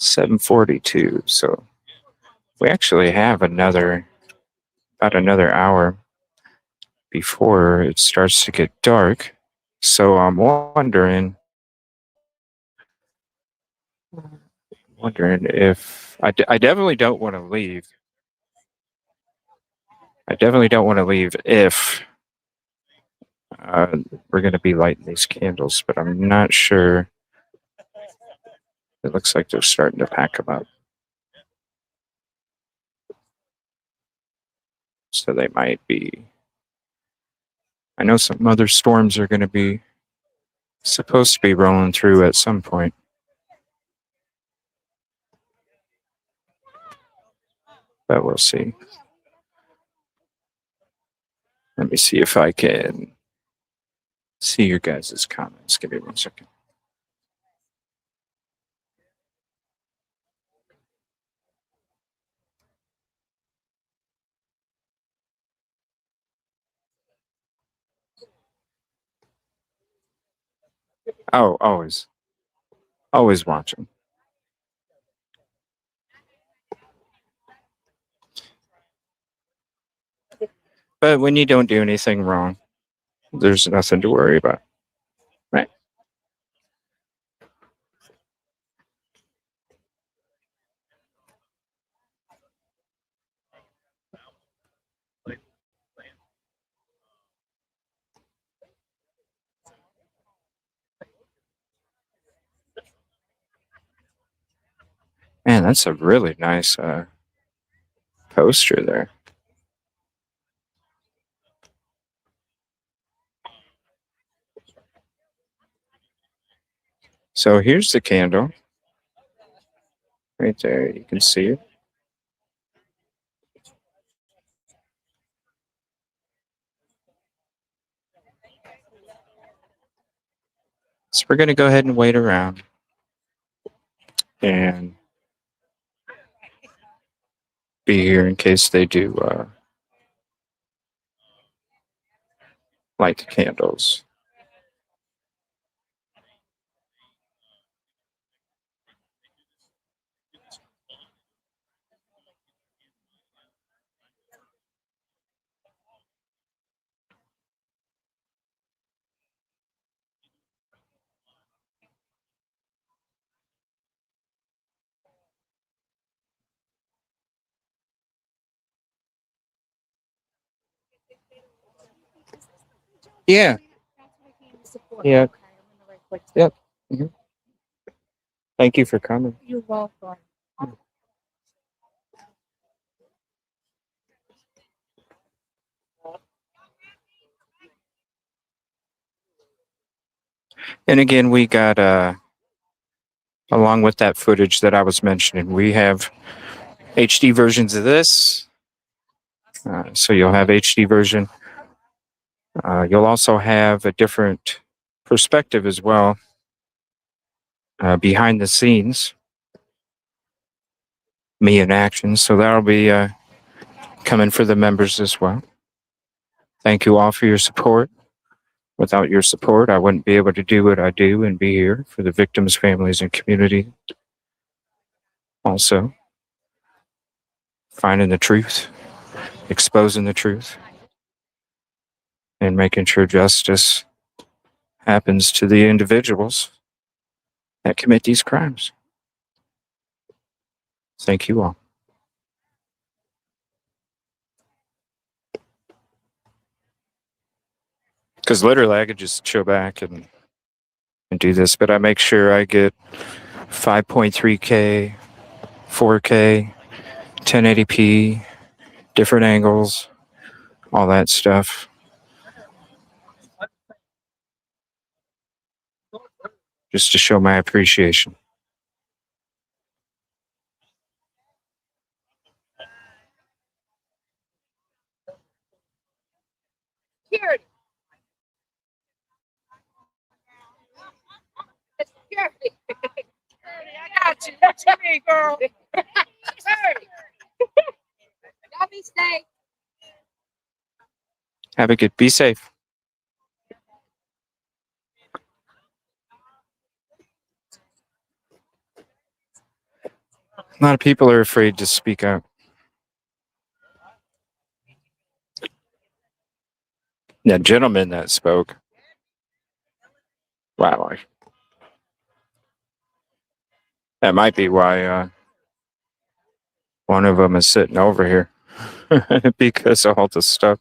7:42. So we actually have about another hour before it starts to get dark. So I'm wondering if I definitely don't want to leave I definitely don't want to leave if we're going to be lighting these candles, but I'm not sure. It looks like they're starting to pack them up. So they might be. I know some other storms are going to be supposed to be rolling through at some point. But we'll see. Let me see if I can see your guys' comments. Give me 1 second. Oh, always. Always watching. But when you don't do anything wrong, there's nothing to worry about. Right. Man, that's a really nice poster there. So here's the candle. Right there, you can see it. So we're going to go ahead and wait around and be here in case they do light the candles. Yeah. Yeah. Yep. Mm-hmm. Thank you for coming. You're welcome. And again, we got along with that footage that I was mentioning, we have HD versions of this. So you'll have HD version. You'll also have a different perspective as well, behind the scenes, me in action. So that'll be coming for the members as well. Thank you all for your support. Without your support, I wouldn't be able to do what I do and be here for the victims, families, and community. Also, finding the truth, exposing the truth, and making sure justice happens to the individuals that commit these crimes. Thank you all. Because literally, I could just chill back and do this, but I make sure I get 5.3K, 4K, 1080p, different angles, all that stuff. Just to show my appreciation. Security. Security. I got you. What you mean, girl? Security. Y'all be safe. Have a good, be safe. A lot of people are afraid to speak out. That gentleman that spoke. Wow. That might be why one of them is sitting over here. because of all the stuff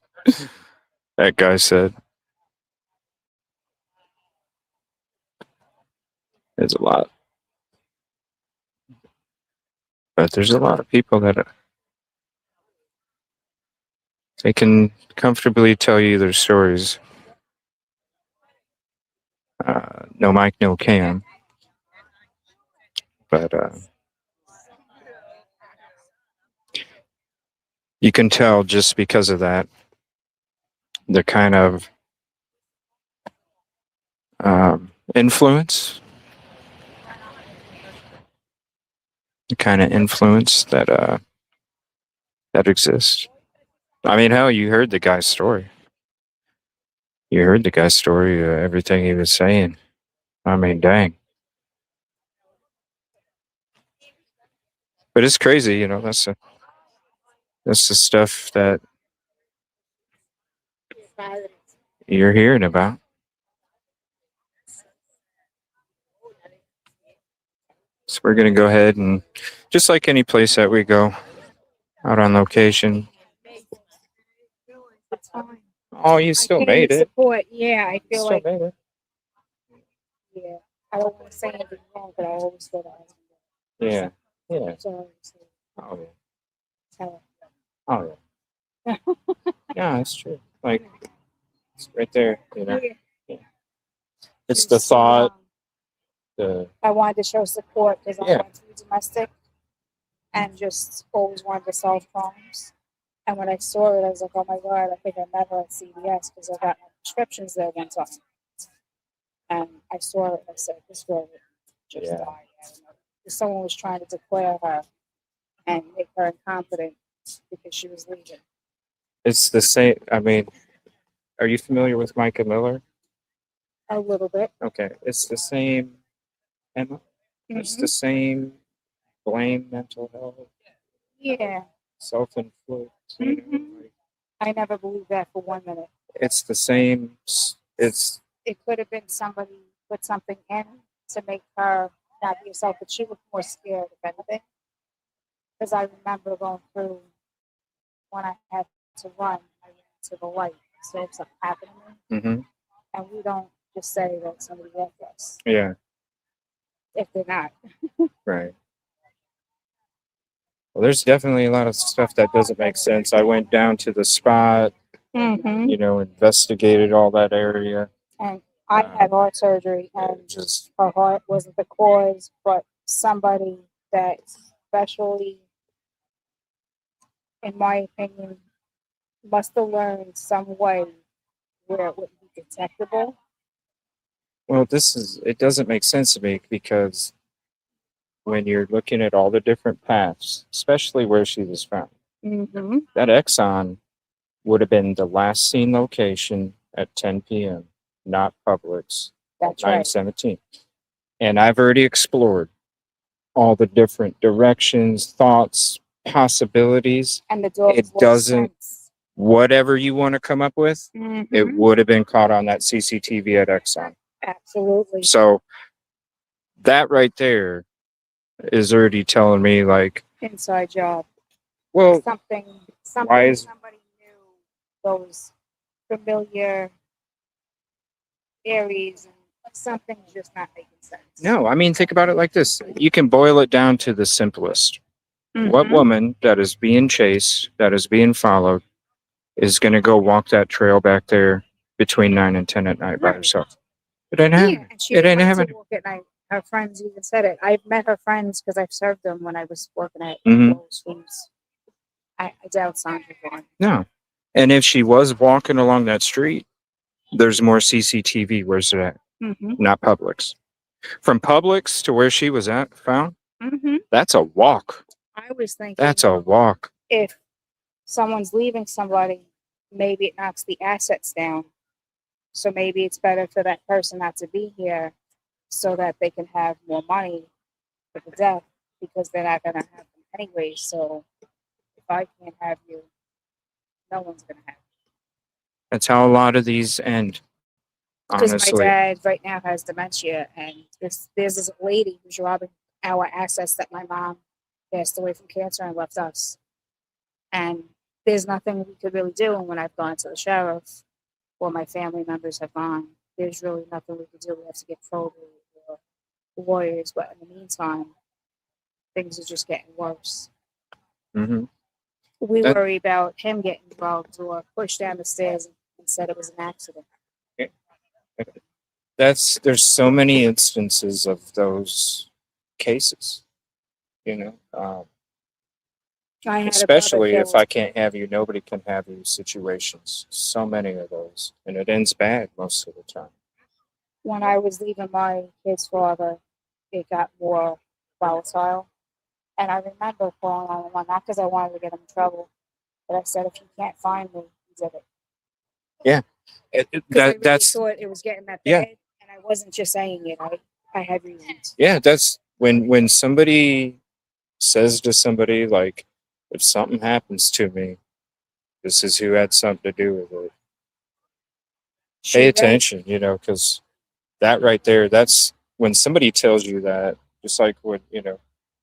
that guy said. There's a lot. But there's a lot of people that they can comfortably tell you their stories. No mic, no cam. But you can tell just because of that, the kind of influence, that exists. I mean, hell, you heard the guy's story. Everything he was saying. I mean, dang. But it's crazy, you know. That's the stuff that you're hearing about. So we're gonna go ahead and, just like any place that we go, out on location. That's fine. Oh, you still made it. Support. Yeah, I feel Still like. made it. Yeah, I don't want to say anything wrong, but I always feel that. Yeah. Yeah. So, Oh yeah. so, Oh yeah. Yeah, that's true. Like, it's right there, you know. yeah. It's the thought. I wanted to show support because I Yeah. wanted to be domestic and just always wanted to solve problems. And when I saw it, I was like, oh my God, I think I met her at CVS because I got my prescriptions there one time. And I saw it and I said, this girl just Yeah. died. I don't know. Someone was trying to declare her and make her incompetent because she was leaving. It's the same. I mean, are you familiar with Micah Miller? A little bit. Okay, it's the same. Emma, it's the same. Blame mental health, Yeah. self-inflict. You know, like, I never believed that for 1 minute. it's the same. It's It could have been somebody put something in to make her not be herself, but she was more scared of anything. Because I remember going through when I had to run, I went to the light. So if something happened to me, mm-hmm. and we don't just say that somebody left us Yeah, if they're not. right. Well, there's definitely a lot of stuff that doesn't make sense. I went down to the spot, Mm-hmm. you know, investigated all that area. And I had heart surgery, and Just her heart wasn't the cause, but somebody that, especially in my opinion, must have learned some way where it wouldn't be detectable. well, it doesn't make sense to me because when you're looking at all the different paths, especially where she was found, Mm-hmm. that Exxon would have been the last seen location at 10 p.m., not Publix That's at right. 9:17. And I've already explored all the different directions, thoughts, possibilities. And the dog It doesn't, whatever you want to come up with, Mm-hmm. it would have been caught on that CCTV at Exxon. Absolutely. So that right there is already telling me, like, Inside job. well, Something why is- somebody knew those familiar areas, and something's just not making sense. no, I mean, think about it like this. You can boil it down to the simplest. Mm-hmm. What woman that is being chased, that is being followed, is going to go walk that trail back there between 9 and 10 at night by Right. herself? It ain't happening. And she It ain't liked to happening. walk at night. Her friends even said it. I've met her friends because I've served them when I was working at Mhm. Lowe's Foods. I doubt Sandra's one. No. And if she was walking along that street, there's more CCTV. Where's it at? Mm-hmm. Not Publix. From Publix to where she was at, found, Mm-hmm. that's a walk. I was thinking That's a walk. if someone's leaving somebody, maybe it knocks the assets down. So maybe it's better for that person not to be here so that they can have more money for the death because they're not going to have them anyway. So if I can't have you, no one's going to have you. That's how a lot of these end. Because my Honestly. dad right now has dementia, and there's this lady who's robbing our assets that my mom passed away from cancer and left us. And there's nothing we could really do. And when I've gone to the sheriff or my family members have gone, there's really nothing we could do. We have to get probate or lawyers. But in the meantime, things are just getting worse. Mm-hmm. We worry about him getting drugged or pushed down the stairs and said it was an accident. There's so many instances of those cases, especially if I can't have you, nobody can have you situations. So many of those, and it ends bad most of the time. When I was leaving my kid's father, it got more volatile. And I remember calling on one, not because I wanted to get him in trouble, but I said, if you can't find me, you did it. Yeah. That's thought it was getting that bad, and I wasn't just saying it. I had reasons. Yeah, that's when somebody says to somebody, like, if something happens to me, this is who had something to do with it. Pay attention, because that right there, that's when somebody tells you that, just like what,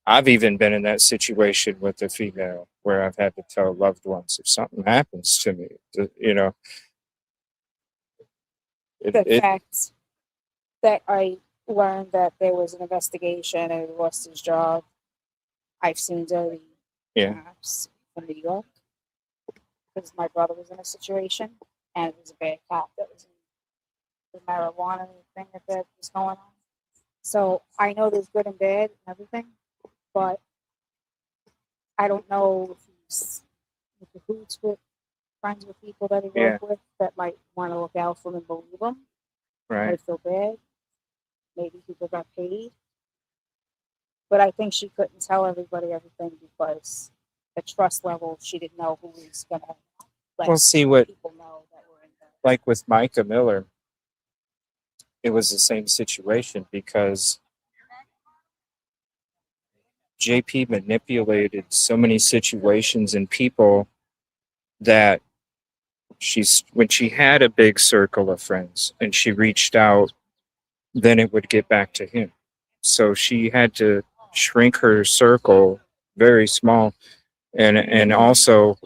I've even been in that situation with a female where I've had to tell loved ones, if something happens to me, the fact that I learned that there was an investigation and he lost his job. I've seen dirty maps from New York because my brother was in a situation and it was a bad cop that was in the marijuana thing that was going on. So I know there's good and bad and everything, but I don't know if he's in cahoots with friends with people that he work with that might want to look out for him and believe him. Right. I feel bad. Maybe people got paid. But I think she couldn't tell everybody everything because the trust level, she didn't know who was going to let people know that were in there. Like with Micah Miller, it was the same situation because JP manipulated so many situations and people that when she had a big circle of friends and she reached out, then it would get back to him. So she had to shrink her circle very small and also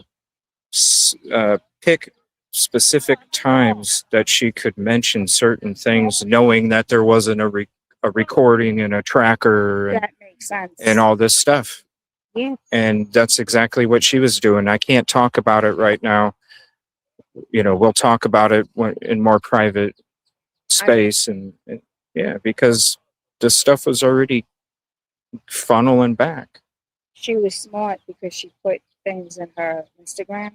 pick specific times that she could mention certain things, knowing that there wasn't a recording and a tracker that makes sense. And all this stuff. Yeah. And that's exactly what she was doing. I can't talk about it right now. We'll talk about it in more private space and because the stuff was already funneling back. She was smart because she put things in her Instagram.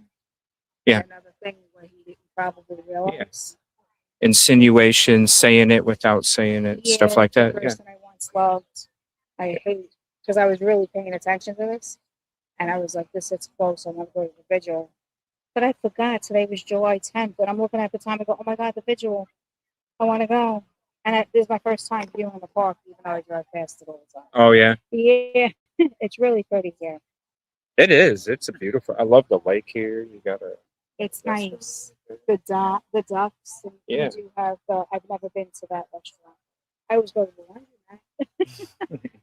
Yeah. Another thing where he didn't probably realize. Yeah. Insinuations, saying it without saying it, stuff like that. The person I once loved, I hate because I was really paying attention to this, and I was like, "This is close. I'm gonna go to the vigil." But I forgot today was July 10th, and I'm looking at the time and go, "Oh my God, the vigil! I want to go." And this is my first time viewing the park, even though I drive past it all the time. Oh yeah. Yeah, it's really pretty here. It is. It's a beautiful. I love the lake here. You gotta. It's nice. The ducks. And yeah. You do have. I've never been to that restaurant. I always go to the laundromat,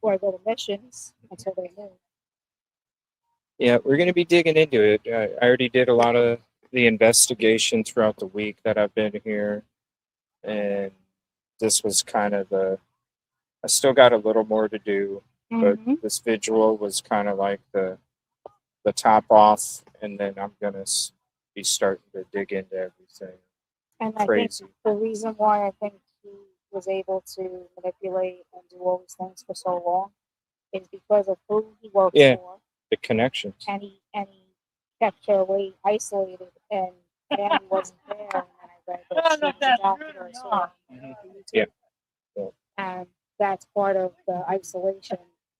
or I go to Missions until they move. Yeah, we're going to be digging into it. I already did a lot of the investigation throughout the week that I've been here, and this was kind of I still got a little more to do, but this vigil was kind of like the top off, and then I'm going to be starting to dig into everything. And I think the reason why I think he was able to manipulate and do all these things for so long is because of who he worked for. The connections. And he kept her away isolated, and family wasn't there. And then I read that she was a doctor, so and that's part of the isolation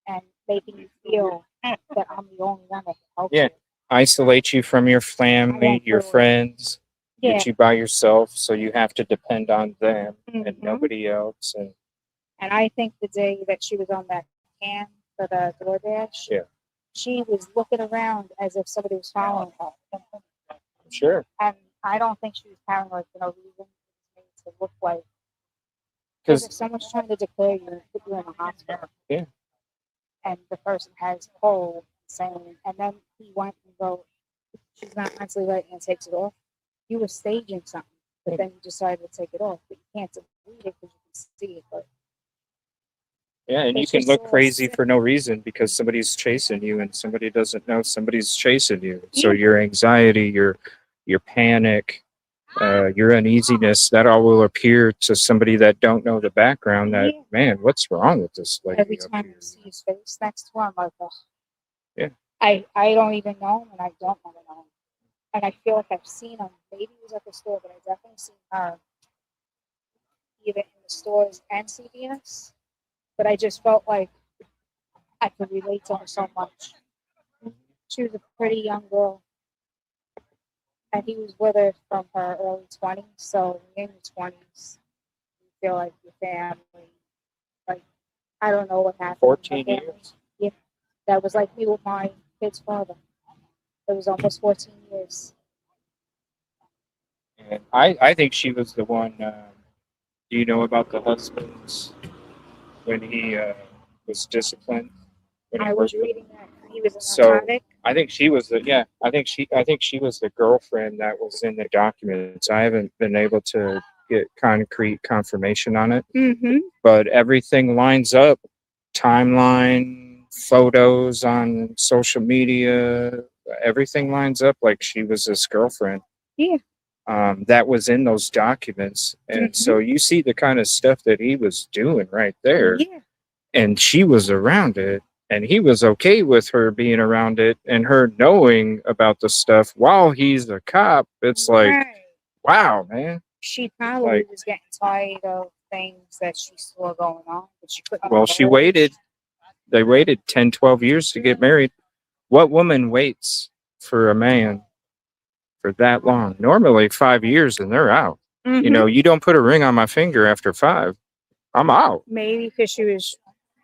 and making you feel that I'm the only one that can help you. Isolate you from your family, your friends, get you by yourself, so you have to depend on them and nobody else. And I think the day that she was on that can for the DoorDash, she was looking around as if somebody was following her. Sure. And I don't think she was paranoid for no reason. To look like, because if someone's trying to declare you, put you in a hospital, and the person has cold, saying, and then he went and wrote she's not mentally right and takes it off. You were staging something, but then you decided to take it off. But you can't delete it because you can see it. But Yeah, and you it's can just look all crazy sick. for no reason because somebody's chasing you and somebody doesn't know somebody's chasing you. So Yeah. your anxiety, your panic, your uneasiness, that all will appear to somebody that don't know the background that, Yeah. man, what's wrong with this lady Every up time here? I see his face next to her, I'm like, oh. Yeah. I don't even know him, and I don't want to know him. And I feel like I've seen him. Maybe he was at the store, but I definitely seen her either in the stores and CVS. But I just felt like I could relate to her so much. She was a pretty young girl, and he was with her from her early 20s. So in your 20s, you feel like your family. Like, I don't know what happened. 14 with my family. years. Yeah, that was like me with my kid's father. It was almost 14 years. And I think she was the one. Do you know about the husbands when he was disciplined? When he I was worked with- reading that he was a So narcotic. I think she was the I think she was the girlfriend that was in the documents. I haven't been able to get concrete confirmation on it, Mm-hmm. but everything lines up. Timeline, photos on social media, everything lines up like she was his girlfriend. Yeah. That was in those documents. And so you see the kind of stuff that he was doing right there. Yeah. And she was around it. And he was okay with her being around it and her knowing about the stuff while he's a cop. It's like, Right. wow, man. She probably Like- was getting tired of things that she saw going on, but she couldn't. Well, she waited. They waited 10, 12 years to get married. What woman waits for a man for that long? Normally 5 years and they're out. Mhm. You know, you don't put a ring on my finger after 5. I'm out. Maybe because she was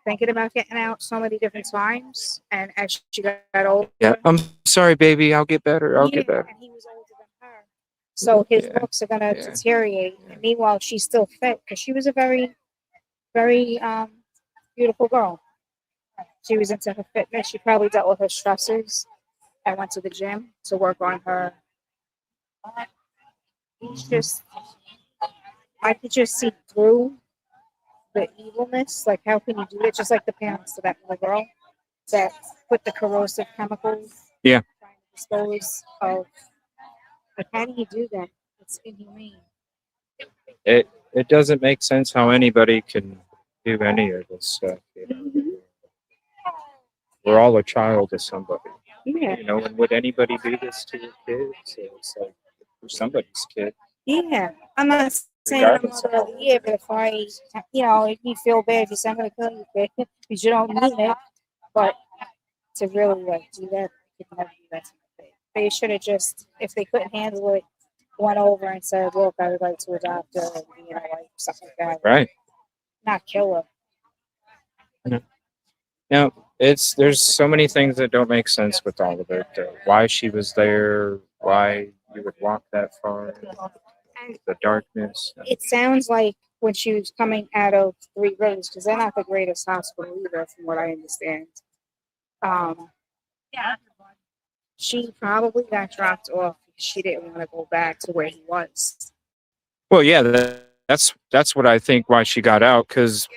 thinking about getting out so many different times, and as she got older, Yeah. I'm sorry, baby. I'll get better. I'll get yeah, better. and he was older than her, so his Yeah. looks are gonna Yeah. deteriorate. Yeah. And meanwhile, she's still fit because she was a very, very beautiful girl. She was into her fitness. She probably dealt with her stressors and went to the gym to work on her. He's just, I could just see through the evilness. Like, how can you do it? Just like the parents to that little girl that put the corrosive chemicals. Yeah. Trying to dispose of. Like, how do you do that? It's inhumane. It doesn't make sense how anybody can do any of this stuff. You know? We're all a child of somebody. Yeah. You know, and would anybody do this to your kids? It's like for somebody's kid. Yeah. I'm not saying I'm Regardless. mother of the year, but if I, if you feel bad, if you're going to kill your kid because you don't mean it, but to really do that, they could never do that to my kid. They should have just, if they couldn't handle it, went over and said, "Look, I would like to adopt her," and something like that. Right. Not kill her. Now, there's so many things that don't make sense with all of it. Why she was there, why you would walk that far, And the darkness. it sounds like when she was coming out of Three Rivers, because they're not the greatest hospital either, from what I understand. She probably got dropped off because she didn't want to go back to where he was. Well, yeah, that's what I think why she got out, because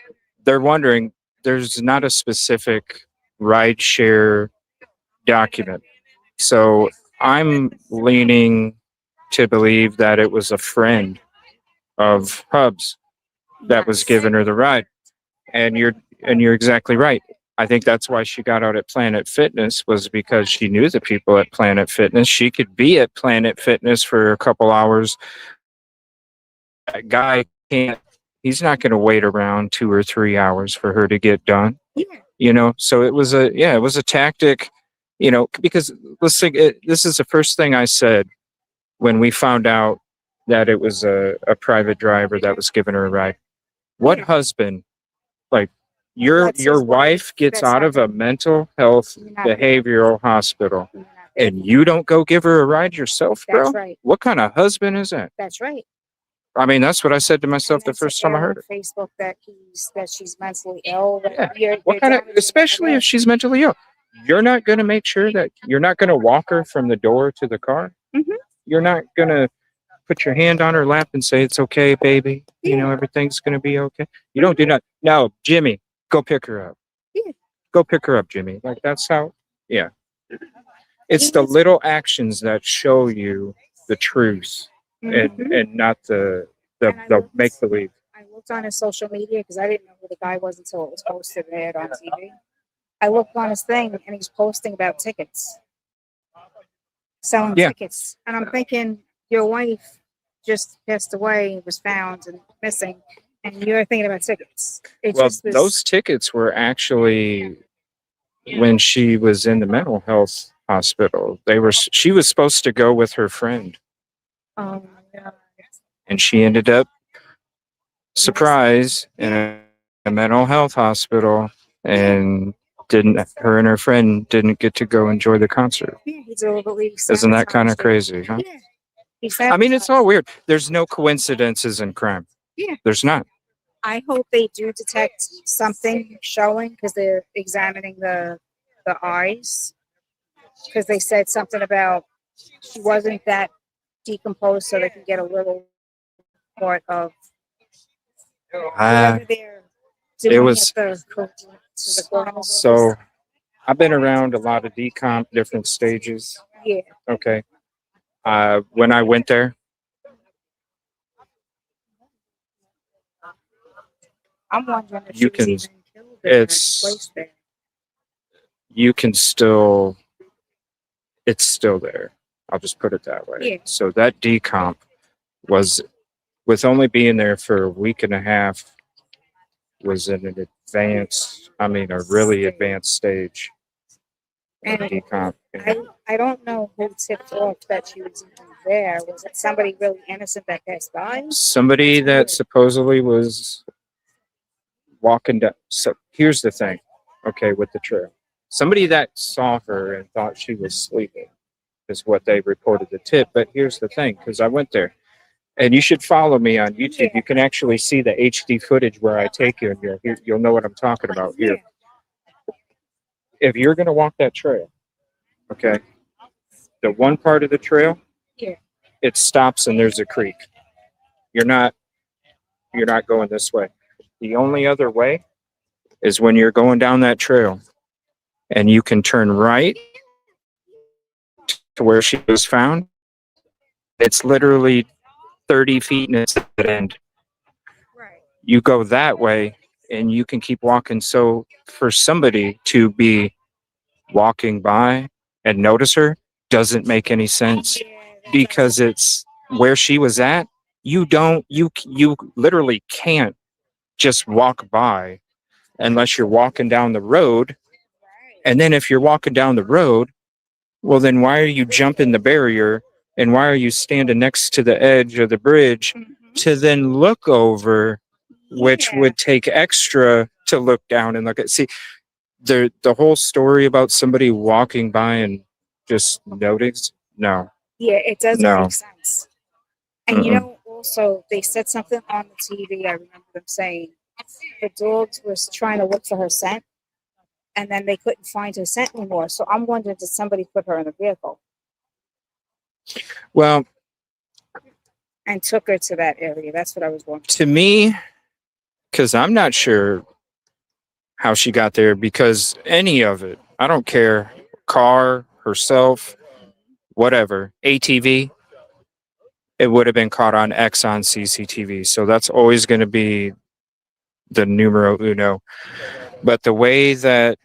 they're wondering, there's not a specific rideshare document. So I'm leaning to believe that it was a friend of Hub's that was giving her the ride. And you're exactly right. I think that's why she got out at Planet Fitness, was because she knew the people at Planet Fitness. She could be at Planet Fitness for a couple hours. That guy can't, he's not going to wait around 2 or 3 hours for her to get done. Yeah. So it was a tactic, because let's think, this is the first thing I said when we found out that it was a private driver that was giving her a ride. What Yeah. husband, like your That's his wife gets That's out not of a mental health You're not- behavioral hospital you're not- and you don't go give her a ride yourself, bro? That's right. What kind of husband is that? That's right. I mean, that's what I said to myself And the then first to time I air heard on it. Facebook that she's mentally ill. Yeah. You're What kind of, damaging especially her if she's mentally ill. you're not going to make sure that you're not going to walk her from the door to the car. Mhm. You're not going to put your hand on her lap and say, it's okay, baby. You know, everything's going to be okay. You don't do that. No, Jimmy, go pick her up. Yeah. Go pick her up, Jimmy. Like, that's how, yeah. It's the little actions that show you the truth Mhm. and not the And I the looked- make believe. I looked on his social media because I didn't know who the guy was until it was posted and aired on TV. I looked on his thing and he's posting about tickets, selling Yeah. tickets. And I'm thinking, your wife just passed away, was found and missing, and you're thinking about tickets. It Well, just was, those tickets were actually when she was in the mental health hospital. She was supposed to go with her friend, yeah. and she ended up surprise in a mental health hospital, and her and her friend didn't get to go enjoy the concert. Yeah, he's a little bit Isn't that kind of crazy, huh? Yeah. I mean, it's all weird. There's no coincidences in crime. Yeah. There's not. I hope they do detect something showing because they're examining the eyes. Because they said something about she wasn't that decomposed, so they can get a little part of whatever they're doing it was- at the coroner's So office. I've been around a lot of decomp, different stages. Yeah. Okay. When I went there, I'm wondering if You she was can- even killed there and it's- placed there. you can still, it's still there. I'll just put it that way. Yeah. So that decomp was, with only being there for a week and a half, was in an a really advanced stage of And decomp. I don't know who tipped off that she was even there. Was it somebody really innocent that passed by? Somebody that supposedly was walking down. So here's the thing, okay, with the trail. Somebody that saw her and thought she was sleeping is what they reported the tip. But here's the thing, because I went there, and you should follow me on YouTube. You can actually see the HD footage where I take you, and you'll know what I'm talking about here. If you're going to walk that trail, okay, the one part of the trail, Yeah. it stops and there's a creek. You're not going this way. The only other way is when you're going down that trail, and you can turn right to where she was found. It's literally 30 feet and it's at the end. Right. You go that way and you can keep walking. So for somebody to be walking by and notice her doesn't make any sense, because it's where she was at. You literally can't just walk by unless you're walking down the road. And then if you're walking down the road, well, then why are you jumping the barrier, and why are you standing next to the edge of the bridge to then look over, which would take extra to look down and look at? See, the whole story about somebody walking by and just noticed. No. Yeah, it doesn't No. make sense. And you know, also they said something on the TV. I remember them saying the dogs was trying to look for her scent, and then they couldn't find her scent anymore. So I'm wondering, did somebody put her in a vehicle Well, and took her to that area? That's what I was wondering. to me, because I'm not sure how she got there, because any of it, I don't care, car, herself, whatever, ATV, it would have been caught on Exxon CCTV. So that's always going to be the numero uno. But the way that,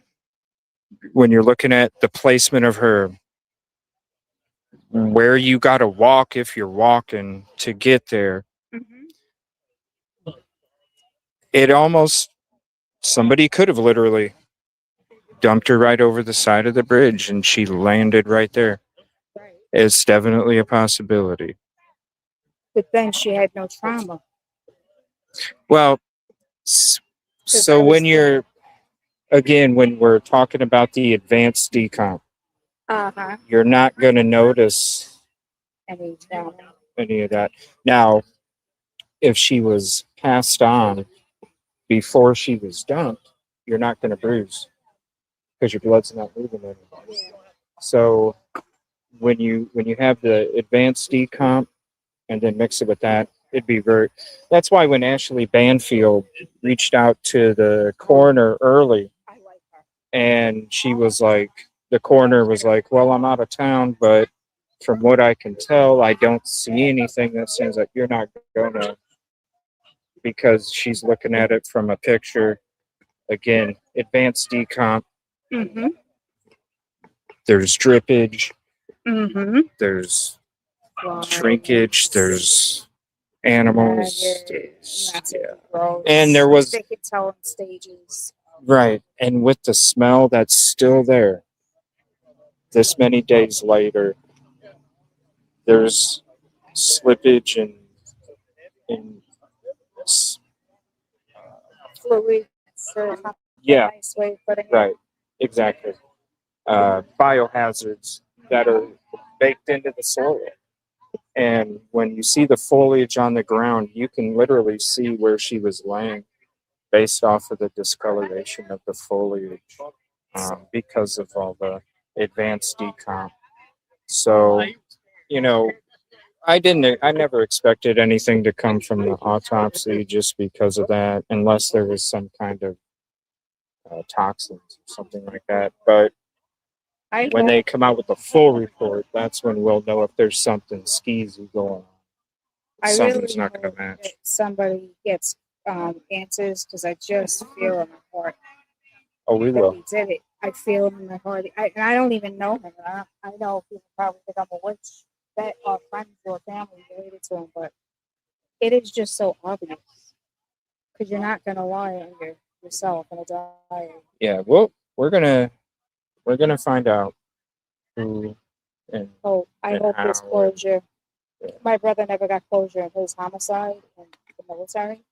when you're looking at the placement of her, where you got to walk if you're walking to get there, it almost, somebody could have literally dumped her right over the side of the bridge and she landed right there. It's definitely a possibility. But then she had no trauma. Well, so when you're, again, when we're talking about the advanced decomp, you're not going to notice Any trauma. any of that. Now, if she was passed on before she was dumped, you're not going to bruise. because your blood's not moving anymore. So when you have the advanced decomp and then mix it with that, it'd be very. That's why when Ashley Banfield reached out to the coroner early, and she was like, the coroner was like, "Well, I'm out of town, but from what I can tell, I don't see anything that seems like you're not gonna," because she's looking at it from a picture. Again, advanced decomp. Mm-hmm. There's drippage. Mm-hmm. There's shrinkage. There's animals. Yeah. And there was They could tell in stages. right, and with the smell that's still there, this many days later, there's slippage and Fluid. So it's not yeah, a nice way of putting it. right, exactly. Biohazards that are baked into the soil. And when you see the foliage on the ground, you can literally see where she was laying based off of the discoloration of the foliage because of all the advanced decomp. So, you know, I never expected anything to come from the autopsy just because of that, unless there was some kind of toxins or something like that. But when they come out with the full report, that's when we'll know if there's something skeezy going on. Something's not going to match. Somebody gets answers because I just feel in my heart. Oh, we that will. He did it. I feel it in my heart. I don't even know him. I know people probably think I'm a witch that are friends or family related to him, but it is just so obvious because you're not gonna lie on yourself in a diary. Yeah, well, we're gonna find out who and I and hope there's how. closure. Yeah. My brother never got closure in his homicide in the military,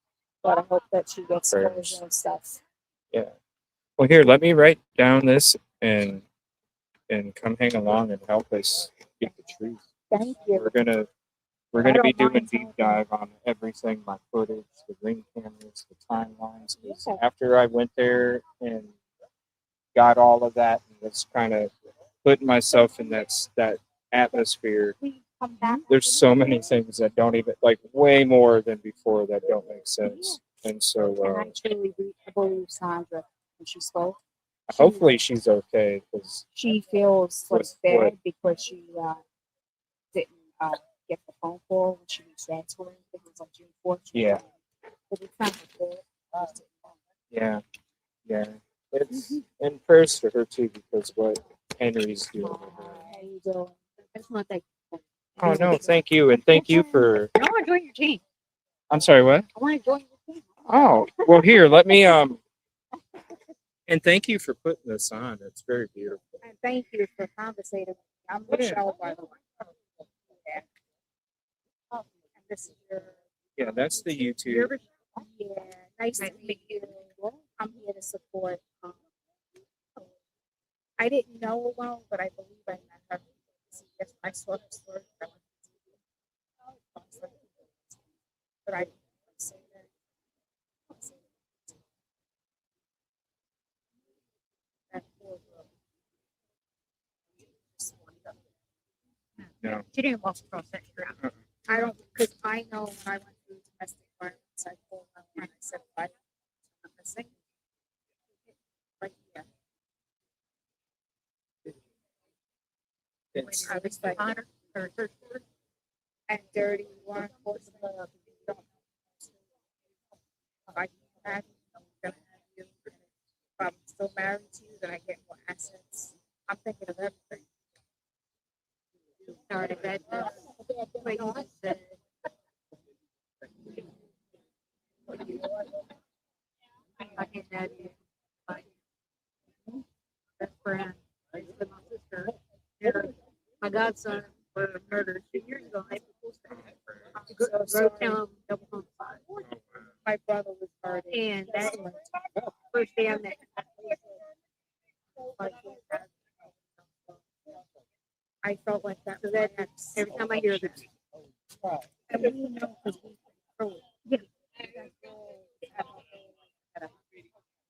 but I hope that she gets Prayers. closure and stuff. Yeah. Well, here, let me write down this and come hang along and help us get the truth. Thank you. We're gonna be doing deep dive on everything, my footage, the ring cameras, the timelines. Yeah. After I went there and got all of that and was kind of putting myself in that atmosphere, there's so many things that don't even, like, way more than before that don't make sense. And so And I truly believe Sandra when she spoke. hopefully she's okay, because She feels like What- bad because she didn't get the phone call when she reached out to her. I think it was on June 4th. Yeah. But it's not her fault. yeah, it's and prayers for her too, because what Henry's doing to her. How you doing? I just want to thank Oh no, thank you, and thank you for. I want to join your team. I'm sorry, what? I want to join your team. Oh, well, here, let me and thank you for putting this on. It's very beautiful. And thank you for conversating. I'm Yeah. Michelle, by the way. Yeah. And this is your. Yeah, that's the YouTube. Yeah, nice to meet you. I'm here to support. I didn't know her well, but I believe I met her. Yes, I saw her story. But I didn't say that. No. She didn't walk across that street. I don't, because I know when I went through domestic violence, I told her and I said, I'm missing. Right here. It's, I was like, Honor or search for. and dirty, law enforcement. I can imagine I'm gonna have you. If I'm still married to you, then I get more assets. I'm thinking of everything. Started that. Like you just said. I can add you. My best friend, my sister, my godson were murdered 2 years ago. Grovetown double homicide. My brother was murdered. And that first day I met. I felt like that. So that every time I hear that, And we know because we control it.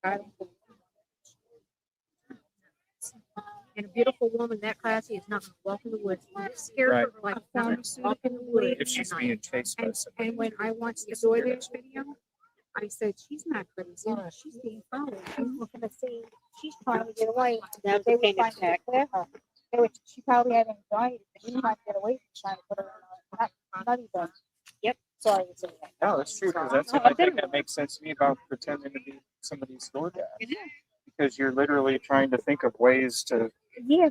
I don't believe And a beautiful woman that classy is not going to walk in the woods. You scare Right. her like a pharmaceutical in the woods. If she's being chased by somebody. And when I watched the DoorDash video, I said, she's not crazy. She's being followed. She's looking to see. She's trying to get away. That They was were a trying to attack. clear her. She probably had anxiety. She was trying to get away. She's trying to put her in a nutty bun. Yep. Sorry to say that. No, that's true, because that's the only thing that makes sense to me about pretending to be somebody's DoorDash. Because you're literally trying to think of ways to. Yeah.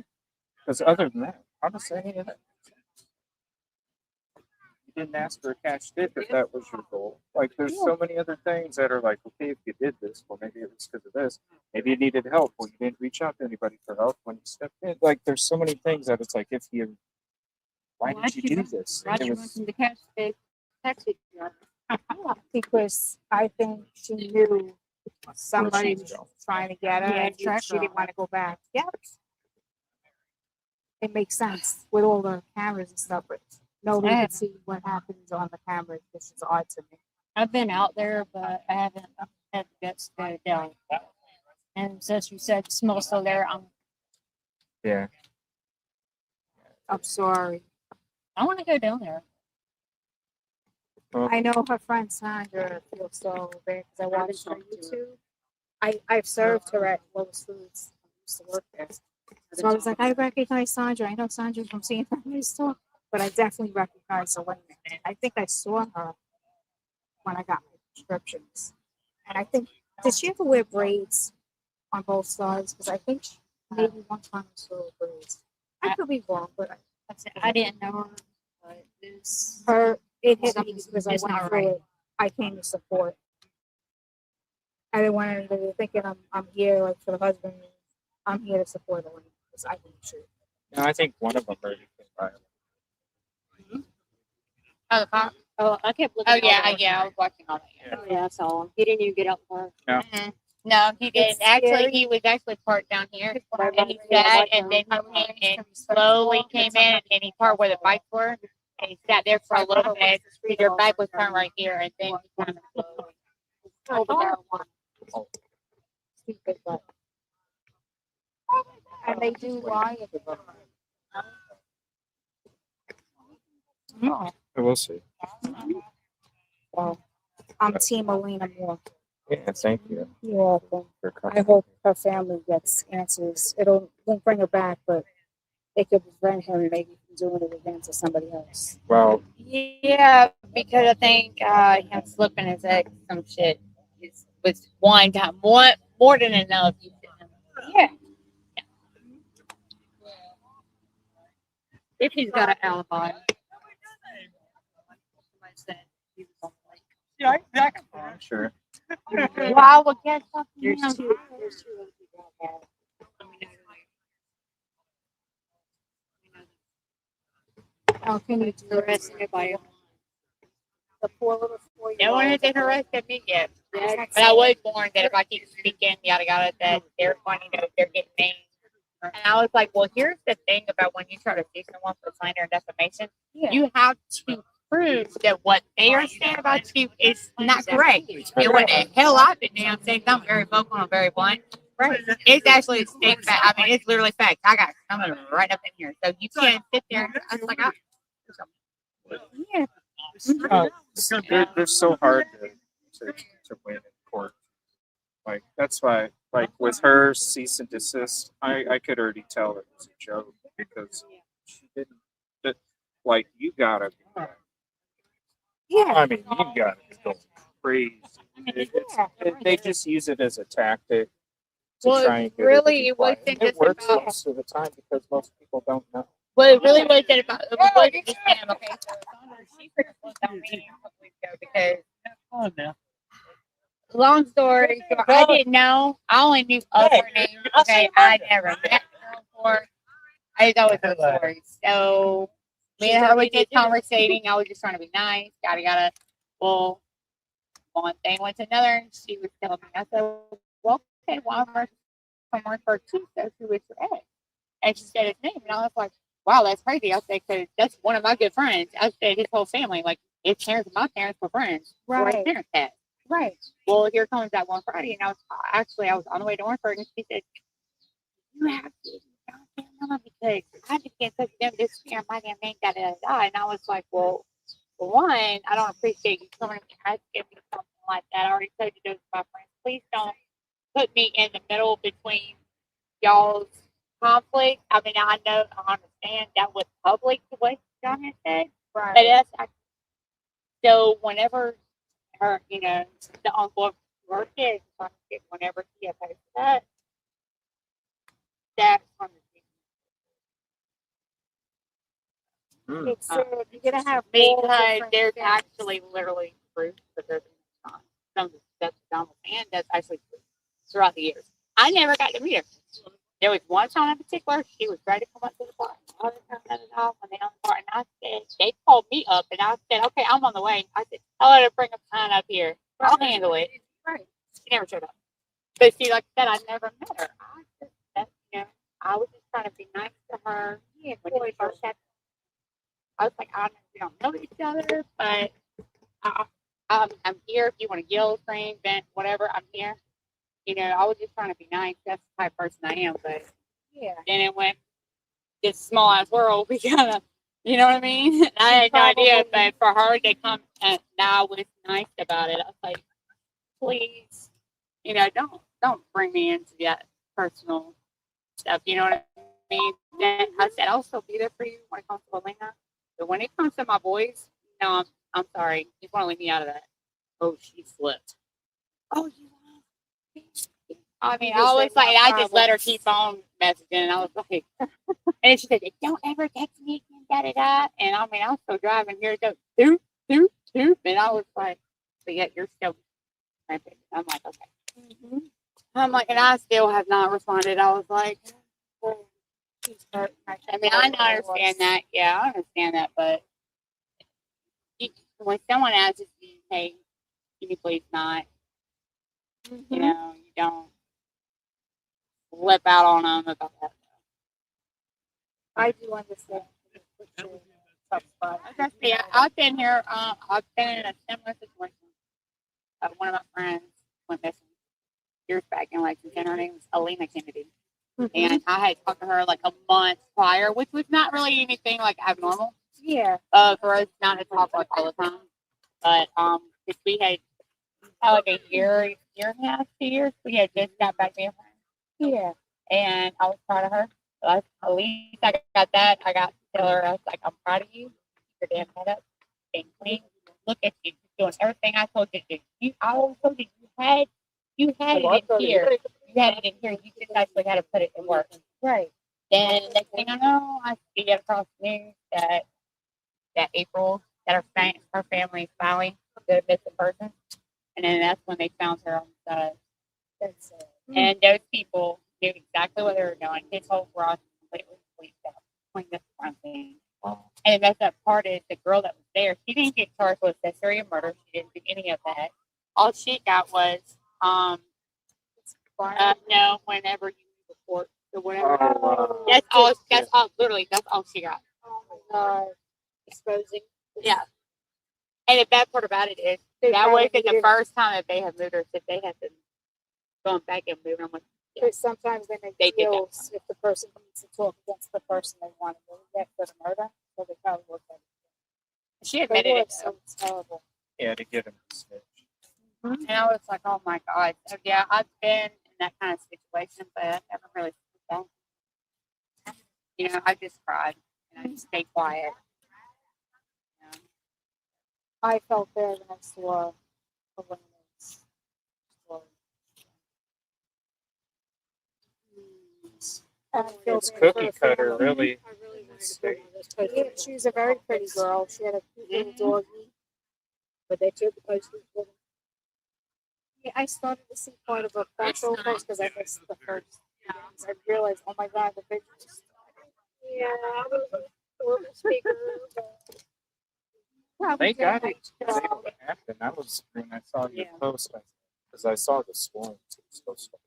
Because other than that, how does any of that? You didn't ask for a cash tip if that was your goal. Like, there's so many other things that are like, okay, if you did this, well, maybe it was because of this. Maybe you needed help. Well, you didn't reach out to anybody for help when you stepped in. Like, there's so many things that it's like, if you, why did you do this? And it was, the cash taxi driver. Because I think she knew somebody was trying to get her, and she didn't want to go back. Yep. It makes sense with all the cameras and stuff, but nobody can see what happens on the cameras. This is odd to me. I've been out there, but I haven't had the guts to go down. And since you said the smell's still there, yeah. I'm sorry. I want to go down there. I know her friend Sandra feels so bad because I watched her YouTube. I've served her at Lowe's Foods. I used to work there. So I was like, I recognize Sandra. I know Sandra from seeing her in the store, but I definitely recognize Elena. I think I saw her when I got my prescriptions. And I think, did she ever wear braids on both sides? Because I think maybe one time I saw her braids. I could be wrong, but I didn't know her, but this it hit me because I went through it. I came to support. I didn't want anybody thinking I'm here like for the husband. I'm here to support Elena because I think she. No, I think one of them already came by. Oh, the car. Oh, I kept looking. Oh yeah, I was watching all that. Yeah. Yeah, I saw him. He didn't even get out the car. No. Mm-hmm. No, he didn't. Actually, he was actually parked down here, and he sat, and then he came and slowly came in, and he parked where the bikes were, and he sat there for a little bit. Your bike was turned right here, and then he kind of slowly over there. Stupid, but and they do lie. We'll see. Well, I'm Team Elena Moore. Yeah, thank you. You're welcome. For I coming. hope her family gets answers. Won't bring her back, but it could prevent him maybe from doing it again to somebody else. Well, Yeah, because I think him slipping his ex some shit was one time, more than enough. Yeah. If he's got an alibi. Yeah, exactly. I'm sure. Well, I would guess something. There's two other people out there. How can you do Arrest anybody. the poor little 4-year-old? No one has been arrested me yet. But I was warned that if I keep speaking, yada yada, that they're finding out they're getting named. And I was like, well, here's the thing about when you try to sue someone for slander and defamation, you have to prove that what they are saying about you is not correct. And when the hell I've been damn saying, I'm very vocal and very blunt. Right. It's actually a state fact. I mean, it's literally fact. I got some of them right up in here. So you can't sit there and I was like, They're so hard to win in court. Like, that's why, like, with her cease and desist, I could already tell it was a joke because she didn't, like, you gotta be that. Yeah. I mean, you gotta be going crazy. They just use it as a tactic to Well, try and get really, it to be it wasn't quiet. just It works about- most of the time because most people don't know. well, it really wasn't about it wasn't just him. Okay, so she pretty much on me a couple weeks ago because long story short, I didn't know. I only knew of her name. Okay, I never met her before. I just always heard stories. So me and her were just conversating. I was just trying to be nice. Yada. Well, one thing went to another, and she was telling me. I said, "Well, okay, well, I'm working for two. So who is your ex?" And she said his name, and I was like, "Wow, that's crazy." I said, "Because that's one of my good friends." I said, "His whole family, like his parents and my parents were friends. Or his parents had." Right. Well, here comes that one Friday, and I was on the way to Orangeburg, and she said, "You have to no, because I just can't touch them this year. My damn name got to die. And I was like, well, for one, I don't appreciate you coming to me asking me something like that. I already told you those are my friends. Please don't put me in the middle between y'all's conflict. I mean, I know, I understand that was public, the way John had said. Right. But that's, so whenever her, you know, the uncle of her kids, whenever he had posted that, that's from the It's you're gonna have because different there's things. actually literally proof, but there's not. Some of the stuff Donald and that's actually proof throughout the years. I never got to meet her. There was one time in particular, she was ready to come up to the bar. I was when they on the bar, and I said, they called me up, and I said, okay, I'm on the way. I said, tell her to bring a sign up here. I'll handle it. Right. She never showed up. But she, like I said, I never met her. I just, that, you know, I was just trying to be nice to her. Yeah, when we first had, I was like, we don't know each other, but I'm here if you want to yell, scream, vent, whatever. I'm here. You know, I was just trying to be nice. That's the type of person I am. But Yeah. then it went this small ass world. We kind of, you know what I mean? I had no idea, but for her to come and I was nice about it. I was like, please, you know, don't bring me into that personal stuff. You know what I mean? Then I said, I'll still be there for you when it comes to Elena. But when it comes to my boys, no, I'm sorry. You want to leave me out of that. Oh, she slipped. Oh, you I mean, I was like, I just let her keep on messaging, and I was like, and she said, don't ever text me again, da-da-da. And I mean, I was still driving here, go, doop, doop, doop. And I was like, but yet you're still, I'm like, okay. Mm-hmm. I'm like, and I still have not responded. I was like, well, I mean, I understand that. Yeah, I understand that. But when someone asks you, hey, can you please not, you know, you don't flip out on them about that. I do understand. Yeah, I've been here. I've been in a similar situation. One of my friends went missing years back in Lexington. Her name was Alina Kennedy. And I had talked to her like a month prior, which was not really anything like abnormal. Yeah. For us not to talk like all the time. But because we had like a year and a half, 2 years, we had just got back being friends. Yeah. And I was proud of her. So at least I got that. I got to tell her, I was like, I'm proud of you. Your damn head up. Being clean. Look at you doing everything I told you to do. I always told you you had it in here. You had it in here. You just actually had to put it in work. Right. Then next thing I know, I see across the news that April, that her family finally the missing person. And then that's when they found her on the side. That's it. And those people knew exactly what they were doing. His whole garage was completely bleached out. Like this one thing. And the messed up part is the girl that was there, she didn't get charged with accessory of murder. She didn't do any of that. All she got was no, whenever you report or whatever. That's all literally that's all she got. Oh my God. Exposing. Yeah. And the bad part about it is that wasn't the first time that they have moved her, that they have been going back and moving them with. Because sometimes they make deals if the person needs to talk against the person they want to move that for the murder, so they probably work at it. She admitted it. So it's terrible. Yeah, to get him to snitch. And I was like, oh my God. So yeah, I've been in that kind of situation, but I never really done. You know, I just cried and I just stayed quiet. You know? I felt bad when I saw Elena's story. It's cookie cutter, really. I really wanted to put on this poster. She was a very pretty girl. She had a cute little doggy. But they took the posters with them. Yeah, I started to see part of a factual post because I missed the first. I realized, oh my God, the picture is. Yeah, I was a horrible speaker. They got it. What happened? I was when I saw your post because I saw the storm. It was supposed to.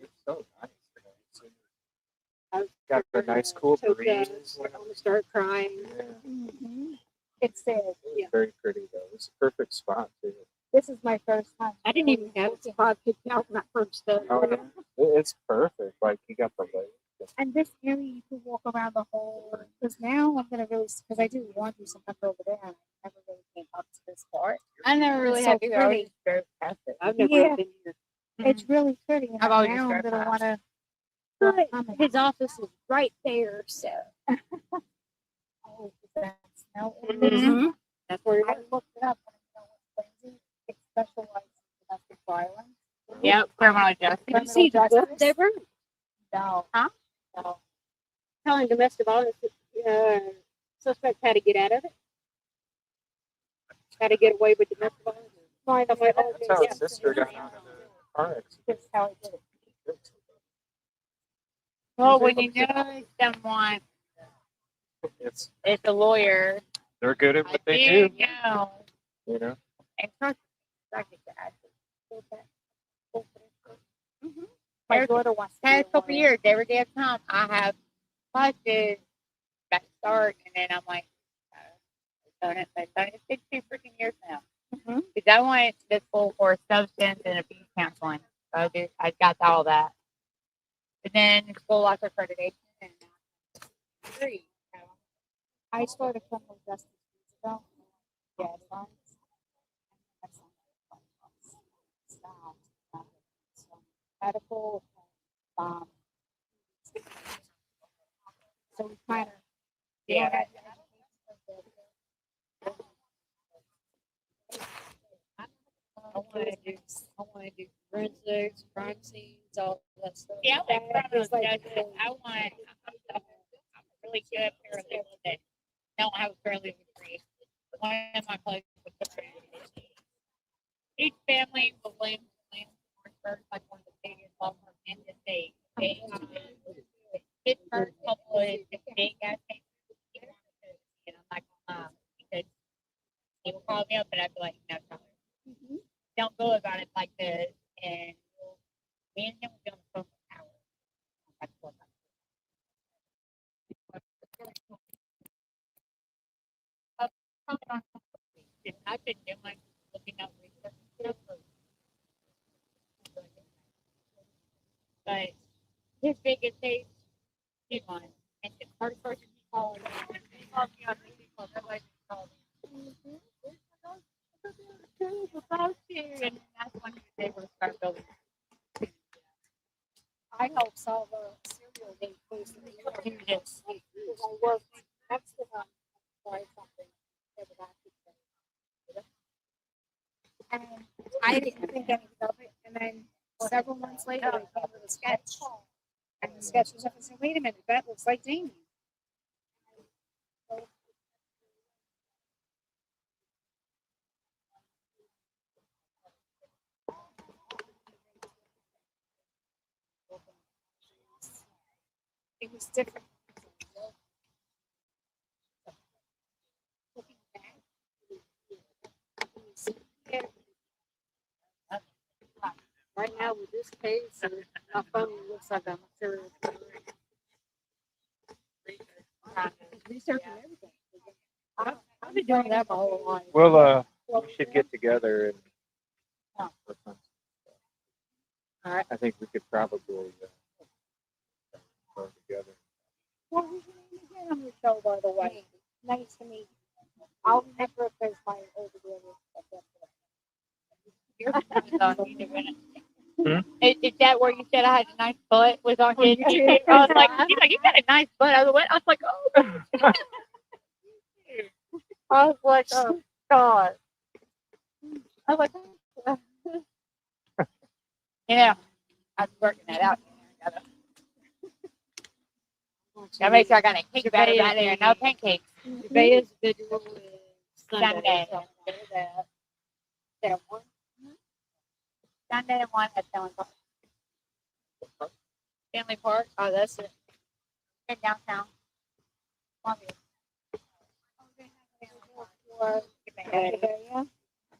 It's so nice. Got the nice cool breeze. I'm gonna start crying. Yeah. It's sad. It was very pretty though. It's a perfect spot too. This is my first time. I didn't even have it hard picked out when I first started. Oh, yeah. It's perfect. Like you got the leg. And this area, you can walk around the whole. Because now I'm gonna really, because I do want to do some stuff over there, and I never really came up to this part. I never really So had to. I always pretty. just drove past it. I've never Yeah. been here. It's really pretty. And I've always now I'm just gonna drove want But to. his office is right there, so. Oh, that's no. Mhm. That's where I you're looked it up, and you know what's crazy? It specializes in domestic violence. Yep, criminal justice. Did you see the book they wrote? No. Huh? No. Telling domestic violence suspects how to get out of it? How to get away with domestic violence? That's how his sister got out of the car accident. That's how I did it. Well, when you know someone It's is a lawyer, they're good at what I they do do. know. You know. And trust me, I get to actually feel that. My daughter wants to. Past couple years, every day of time, I have classes that start, and then I'm like, I've done it 15 freaking years now. Because I went to school for substance and abuse counseling. So I got all that. But then school lost accreditation, and now I'm free. So I started criminal justice years ago. Yeah, medical, so we kind of yeah. I want to do forensics, crime scenes, all that stuff. Yeah, I like criminal It's like- justice. I'm really good paralegal that don't have a paralegal degree. One of my colleagues was a paralegal. Each family will blame first, like one of the biggest law firms in the state. His first couple is the big ass case. And I'm like, because he will call me up and I'd be like, no, don't go about it like this. And me and him will be on the phone for hours. That's what I've been doing looking up research, but his biggest case, he won. And the first person he called me on the phone. Everybody called me. And that's when they were start building. I helped solve a serial rape case in the Yes. I worked next to him for something. And I didn't think anything of it. And then several months later, I came with a sketch. And the sketch was up and said, wait a minute, that looks like Jamie. It was different. Looking back, Right now with this case, my phone looks like I'm serious. Researching everything. I've been doing that my whole life. Well, we should get together and work on some stuff. All right. I think we could probably go together. well, we can get on the show, by the way. Nice to meet you. I'll remember if there's my older Is that where you said I had a nice butt? Was on his? I was like, you got a nice butt. I was like, oh. I was like, oh God. I was like, yeah. I was working that out. I make sure I got a cake batter right there. No pancakes. Today is Vigil is Sunday. That one. Sunday and one at Stanley Park. Stanley Park. Oh, that's it. In downtown.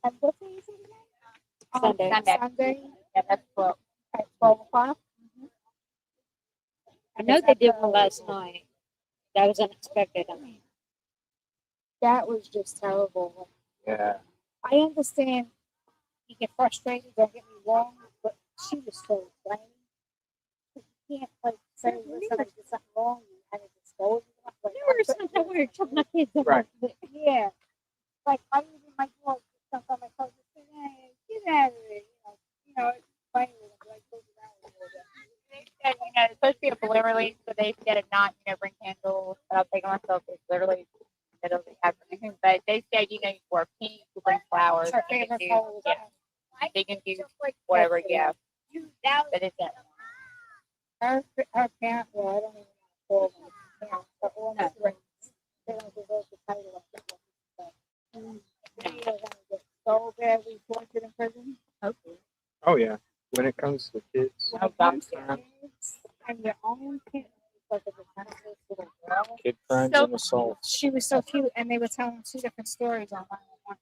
And what day is it again? Sunday. Sunday Yeah, that's 12. at 12 o'clock. I know they did one last night. That was unexpected. I mean, That was just terrible. Yeah. I understand you get frustrated. Don't get me wrong, but she was so lame. You can't like say, listen, like there's something wrong. You had to dispose of it. Like, There were sometimes we were telling my kids Right. yeah, like I even my daughter stuff on my phone. Say, hey, get out of it. You know, it's funny when it like goes around a little bit. They said, it's supposed to be a balloon release, but they said it not, bring candles. But I'll take it myself. It's literally the middle of the afternoon. But they said, you wear pink, you bring flowers. Her They can favorite do, color was they can do whatever, yeah. But it's that. her parent. Well, I don't even call them parents, but all my friends. They don't deserve the title of that. We are gonna get so bad we tortured in prison. Oh yeah. When it comes to kids, When it comes to kids and your own kids, like a defenseless little girl. kid crimes So- and assaults. She was so cute, and they were telling two different stories online.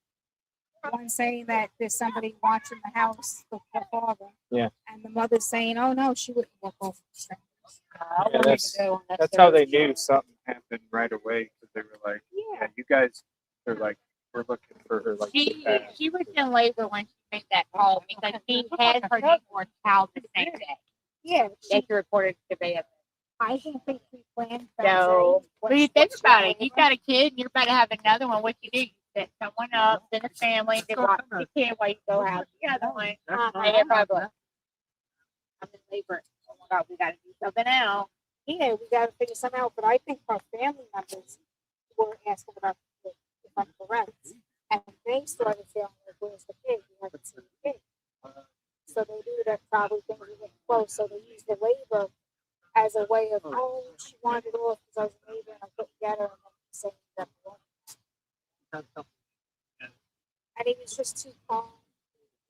One saying that there's somebody watching the house with her father. Yeah. And the mother's saying, "Oh no, she wouldn't walk over the strangers." Yeah, that's how they knew something happened right away because they were like, yeah, you guys are like, we're looking for her like She bad. she was in labor when she made that call because she had her newborn child the same day Yeah, that she reported to bed. I think they pre-planned that. So, day. what do you think about it? You got a kid and you're about to have another one. What you do? You set someone up, send a family, they watch the kid while you go out the other one. And everybody like, I'm in labor. Oh my God, we got to do something else. Yeah, we got to figure something out. But I think our family members were asking about the if I'm correct, and they started feeling like, "Where's the kid? We haven't seen the kid." So they knew that probably things were getting close. So they used the labor as a way of, "Oh, she wanted it off because I was a neighbor and I couldn't get her," and then saying that. And he was just too calm.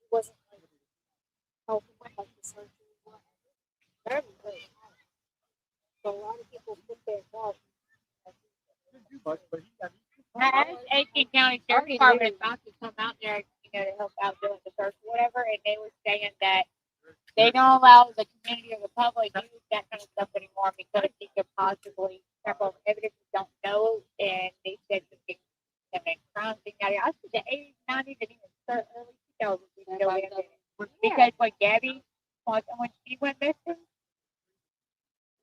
He wasn't like helping with like the surgery. Very good. So a lot of people put their dog. Aiken County Sheriff's Department is about to come out there, to help out doing the search or whatever, and they were saying that they don't allow the community or the public to use that kind of stuff anymore because it could possibly several evidence you don't know, and they said you can commit crimes. I said the 80s, 90s, and even start early 2000s, we still have it. Because when Gabby, when she went missing,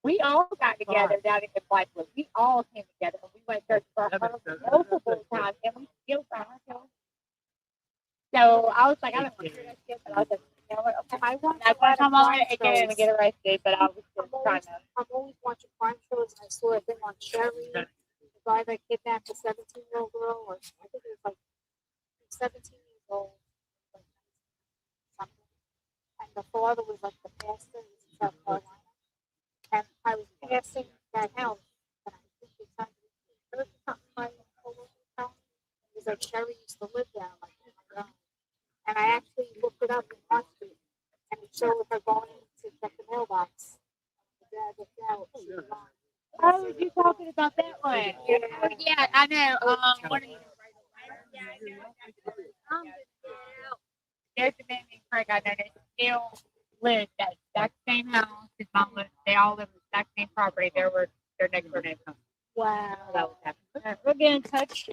we all got together down in the Blackwood. We all came together and we went searching for her multiple times and we still found her. So I was like, I don't want to hear that shit, but I was like, you know what? Okay, I want to come on and get arrested, but I was just trying to. I'm always watching crime shows, and I saw a thing on Sherry, the guy that kidnapped a 17-year-old girl, or I think it was like 17 years old, like something. And the father was like the pastor in South Carolina. And I was passing that house, and I think it's something like it was like Sherry used to live there. I'm like, oh my God. And I actually looked it up and watched it, and it showed her going to check the mailbox. The dad looked out. She was gone. Oh, you talking about that one? Yeah. Oh, yeah, I know. What are you? There's a man named Craig I know that still lives that exact same house. His mom lives. They all live in the exact same property. Their next door neighbors. Wow. That was happening. We'll get in touch.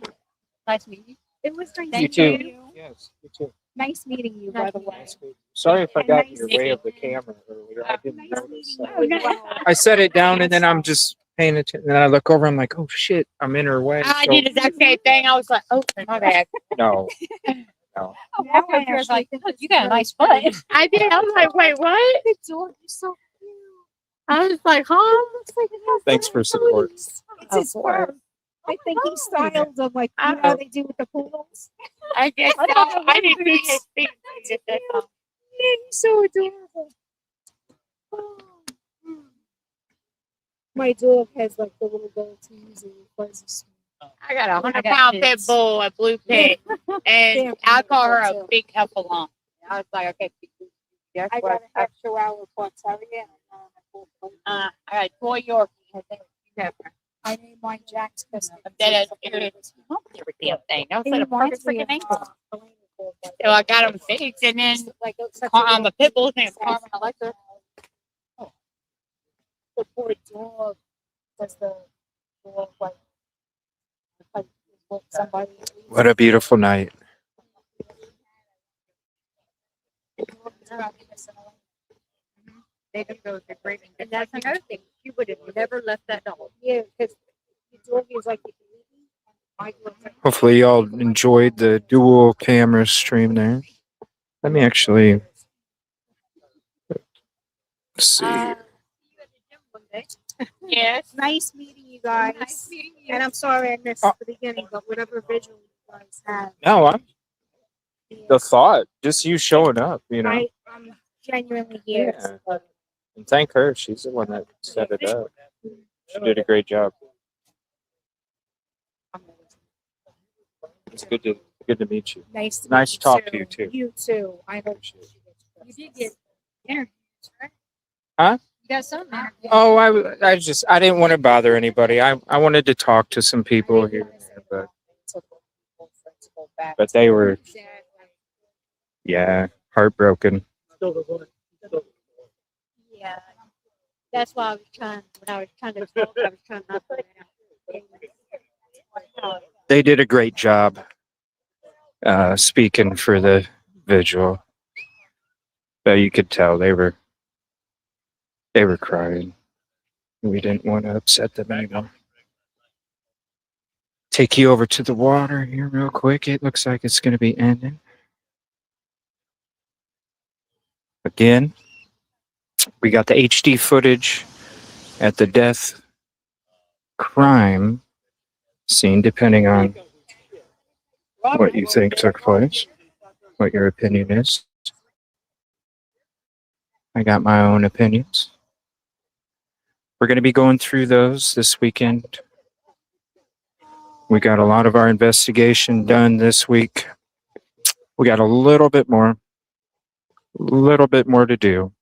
Nice meeting you. It was nice You meeting too. you. Yes, you too. Nice meeting you, by the way. Nice meeting you. Sorry if I And got nice in your way of the meeting you. camera earlier. I didn't Nice notice. meeting you as well. I set it down and then I'm just paying attention. And then I look over. I'm like, oh shit, I'm in her way. I So, did the exact same thing. I was like, oh, my bad. no. Now I was like, think oh, this you is got a really nice funny. foot. I did. I was like, wait, what? The dog is so cute. I was like, huh? It looks like it has Thanks little for support. booties. It's his fur. I think he styled them like you know how they do with the poodles. I just saw, I didn't see his feet. He just said something. Yeah, he's so adorable. Oh. My dog has like the little goatees and fuzzy. I got a I got 100-pound pit pits. bull, a blue pit, and Damn, I call her too. a big heffalump. I was like, okay, that's I what got a half Chihuahua Port Terrier and I got a toy Yorkie. Her name is Pepper. I named mine Jack's because That is every damn thing. That was like a perfect freaking name. So So I got them fixed, and then like the pit bull's name is Carmen Electra. the poor dog does the dog like with somebody. What a beautiful night. They do go to great. And that's another thing. You would have never left that dog. Yeah, because he told me, he's like, if you leave me, I will take Hopefully, y'all enjoyed the dual camera stream there. Let me actually see. Yes. Nice meeting you guys. Nice meeting you. And I'm sorry I missed the beginning, but whatever vigil you guys have. No, I'm the thought, just you showing up, you know. I'm genuinely here. Yeah. And thank her. She's the one that set it up. She did a great job. It's good to meet you. Nice to Nice meet to talk to you too. You too. I hope You did get interviews, right? Huh? You got some interviews. Oh, I didn't want to bother anybody. I wanted to talk to some people here, but they were, yeah, heartbroken. Yeah. That's why I was trying, when I was trying to talk, I was trying not to. They did a great job speaking for the vigil. But you could tell they were crying. We didn't want to upset them anymore. Take you over to the water here real quick. It looks like it's going to be ending. Again, we got the HD footage at the death crime scene, depending on what you think took place, what your opinion is. I got my own opinions. We're going to be going through those this weekend. We got a lot of our investigation done this week. We got a little bit more to do.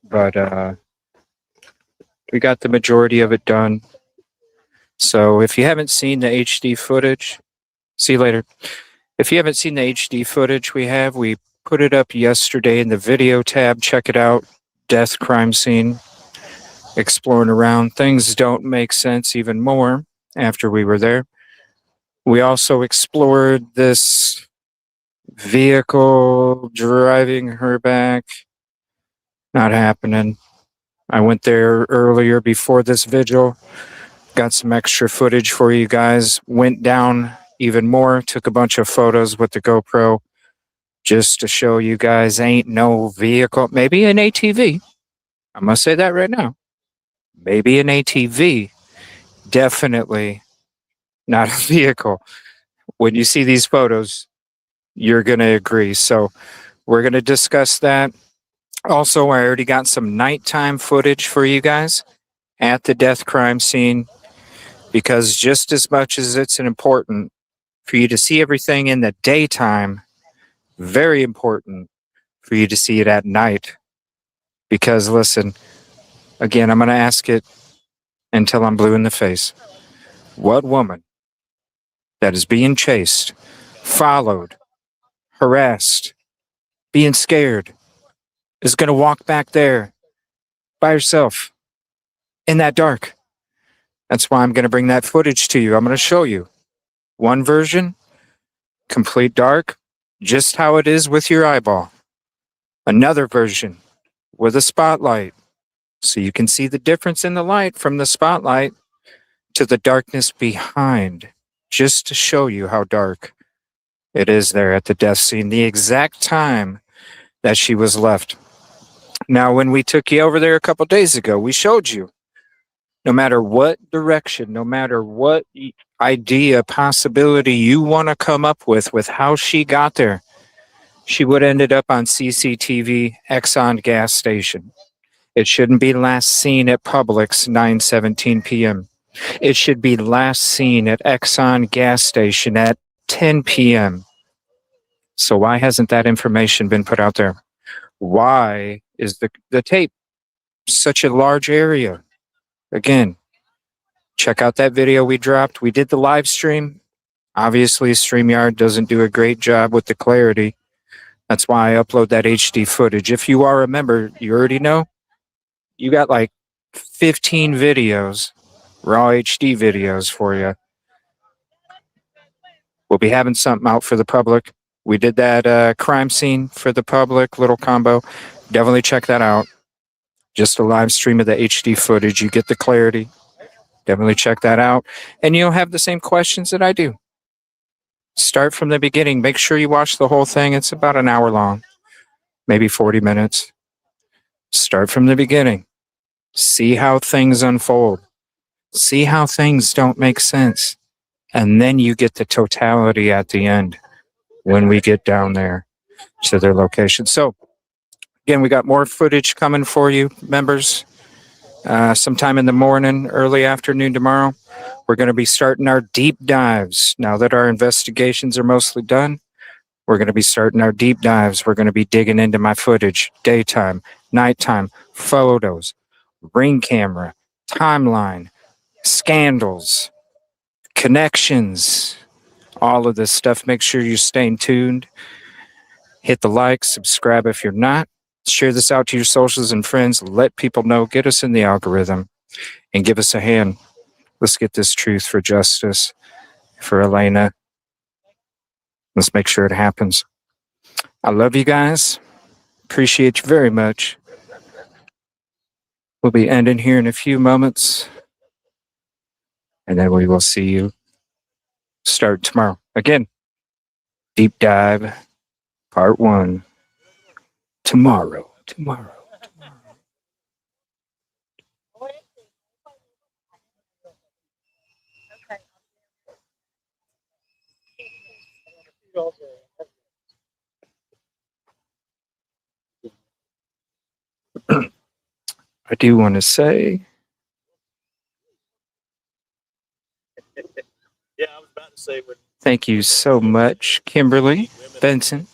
But we got the majority of it done. So if you haven't seen the HD footage, see you later. If you haven't seen the HD footage we put it up yesterday in the video tab. Check it out. Death crime scene. Exploring around. Things don't make sense even more after we were there. We also explored this vehicle driving her back. Not happening. I went there earlier before this vigil. Got some extra footage for you guys. Went down even more. Took a bunch of photos with the GoPro just to show you guys ain't no vehicle. Maybe an ATV. I must say that right now. Maybe an ATV. Definitely not a vehicle. When you see these photos, you're going to agree. So we're going to discuss that. Also, I already got some nighttime footage for you guys at the death crime scene, because just as much as it's important for you to see everything in the daytime, very important for you to see it at night. Because listen, again, I'm going to ask it until I'm blue in the face. What woman that is being chased, followed, harassed, being scared, is going to walk back there by herself in that dark? That's why I'm going to bring that footage to you. I'm going to show you one version, complete dark, just how it is with your eyeball. Another version with a spotlight, so you can see the difference in the light from the spotlight to the darkness behind, just to show you how dark it is there at the death scene, the exact time that she was left. Now, when we took you over there a couple days ago, we showed you, no matter what direction, no matter what idea, possibility you want to come up with how she got there, she would have ended up on CCTV Exxon gas station. It shouldn't be last seen at Publix 9:17 p.m. It should be last seen at Exxon gas station at 10 p.m. So why hasn't that information been put out there? Why is the tape such a large area? Again, check out that video we dropped. We did the live stream. Obviously, StreamYard doesn't do a great job with the clarity. That's why I upload that HD footage. If you are a member, you already know. You got like 15 videos, raw HD videos for you. We'll be having something out for the public We did that crime scene for the public, little combo. Definitely check that out. Just a live stream of the HD footage. You get the clarity. Definitely check that out. And you'll have the same questions that I do. Start from the beginning. Make sure you watch the whole thing. It's about an hour long, maybe 40 minutes. Start from the beginning. See how things unfold. See how things don't make sense. And then you get the totality at the end when we get down there to their location. So, again, we got more footage coming for you, members. Sometime in the morning, early afternoon tomorrow, we're going to be starting our deep dives. Now that our investigations are mostly done, we're going to be starting our deep dives. We're going to be digging into my footage, daytime, nighttime, photos, ring camera, timeline, scandals, connections, all of this stuff. Make sure you're staying tuned. Hit the like, subscribe if you're not. Share this out to your socials and friends. Let people know. Get us in the algorithm and give us a hand. Let's get this truth for justice for Elena. Let's make sure it happens. I love you guys. Appreciate you very much. We'll be ending here in a few moments. And then we will see you start tomorrow. Again, deep dive, part 1. Tomorrow. I do want to say, I was about to say thank you so much, Kimberly Benson,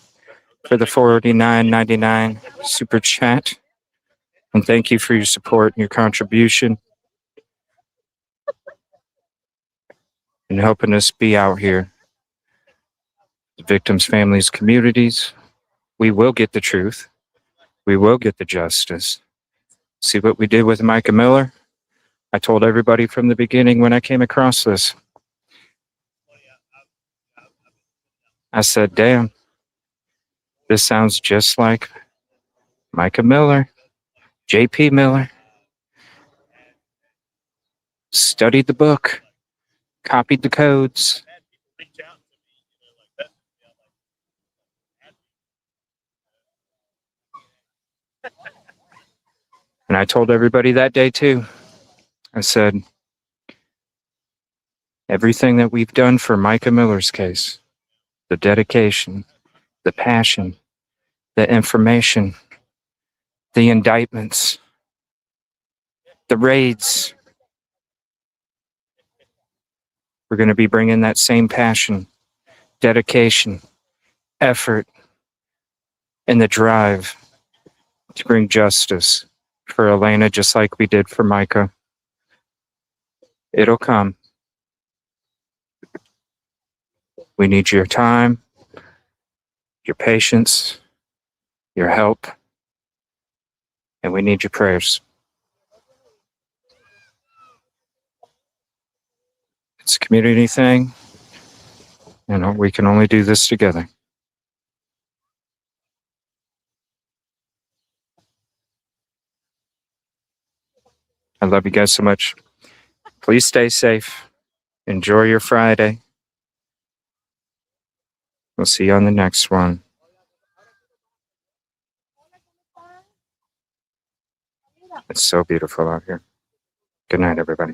for the $49.99 super chat. And thank you for your support and your contribution and helping us be out here. The victims, families, communities. We will get the truth. We will get the justice. See what we did with Micah Miller? I told everybody from the beginning when I came across this. I said, damn, this sounds just like Micah Miller, J.P. Miller. Studied the book, copied the codes. And I told everybody that day too. I said, everything that we've done for Micah Miller's case, the dedication, the passion, the information, the indictments, the raids, we're going to be bringing that same passion, dedication, effort, and the drive to bring justice for Elena, just like we did for Micah. It'll come. We need your time, your patience, your help, and we need your prayers. It's a community thing. You know, we can only do this together. I love you guys so much. Please stay safe. Enjoy your Friday. We'll see you on the next one. It's so beautiful out here. Good night, everybody.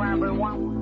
private one.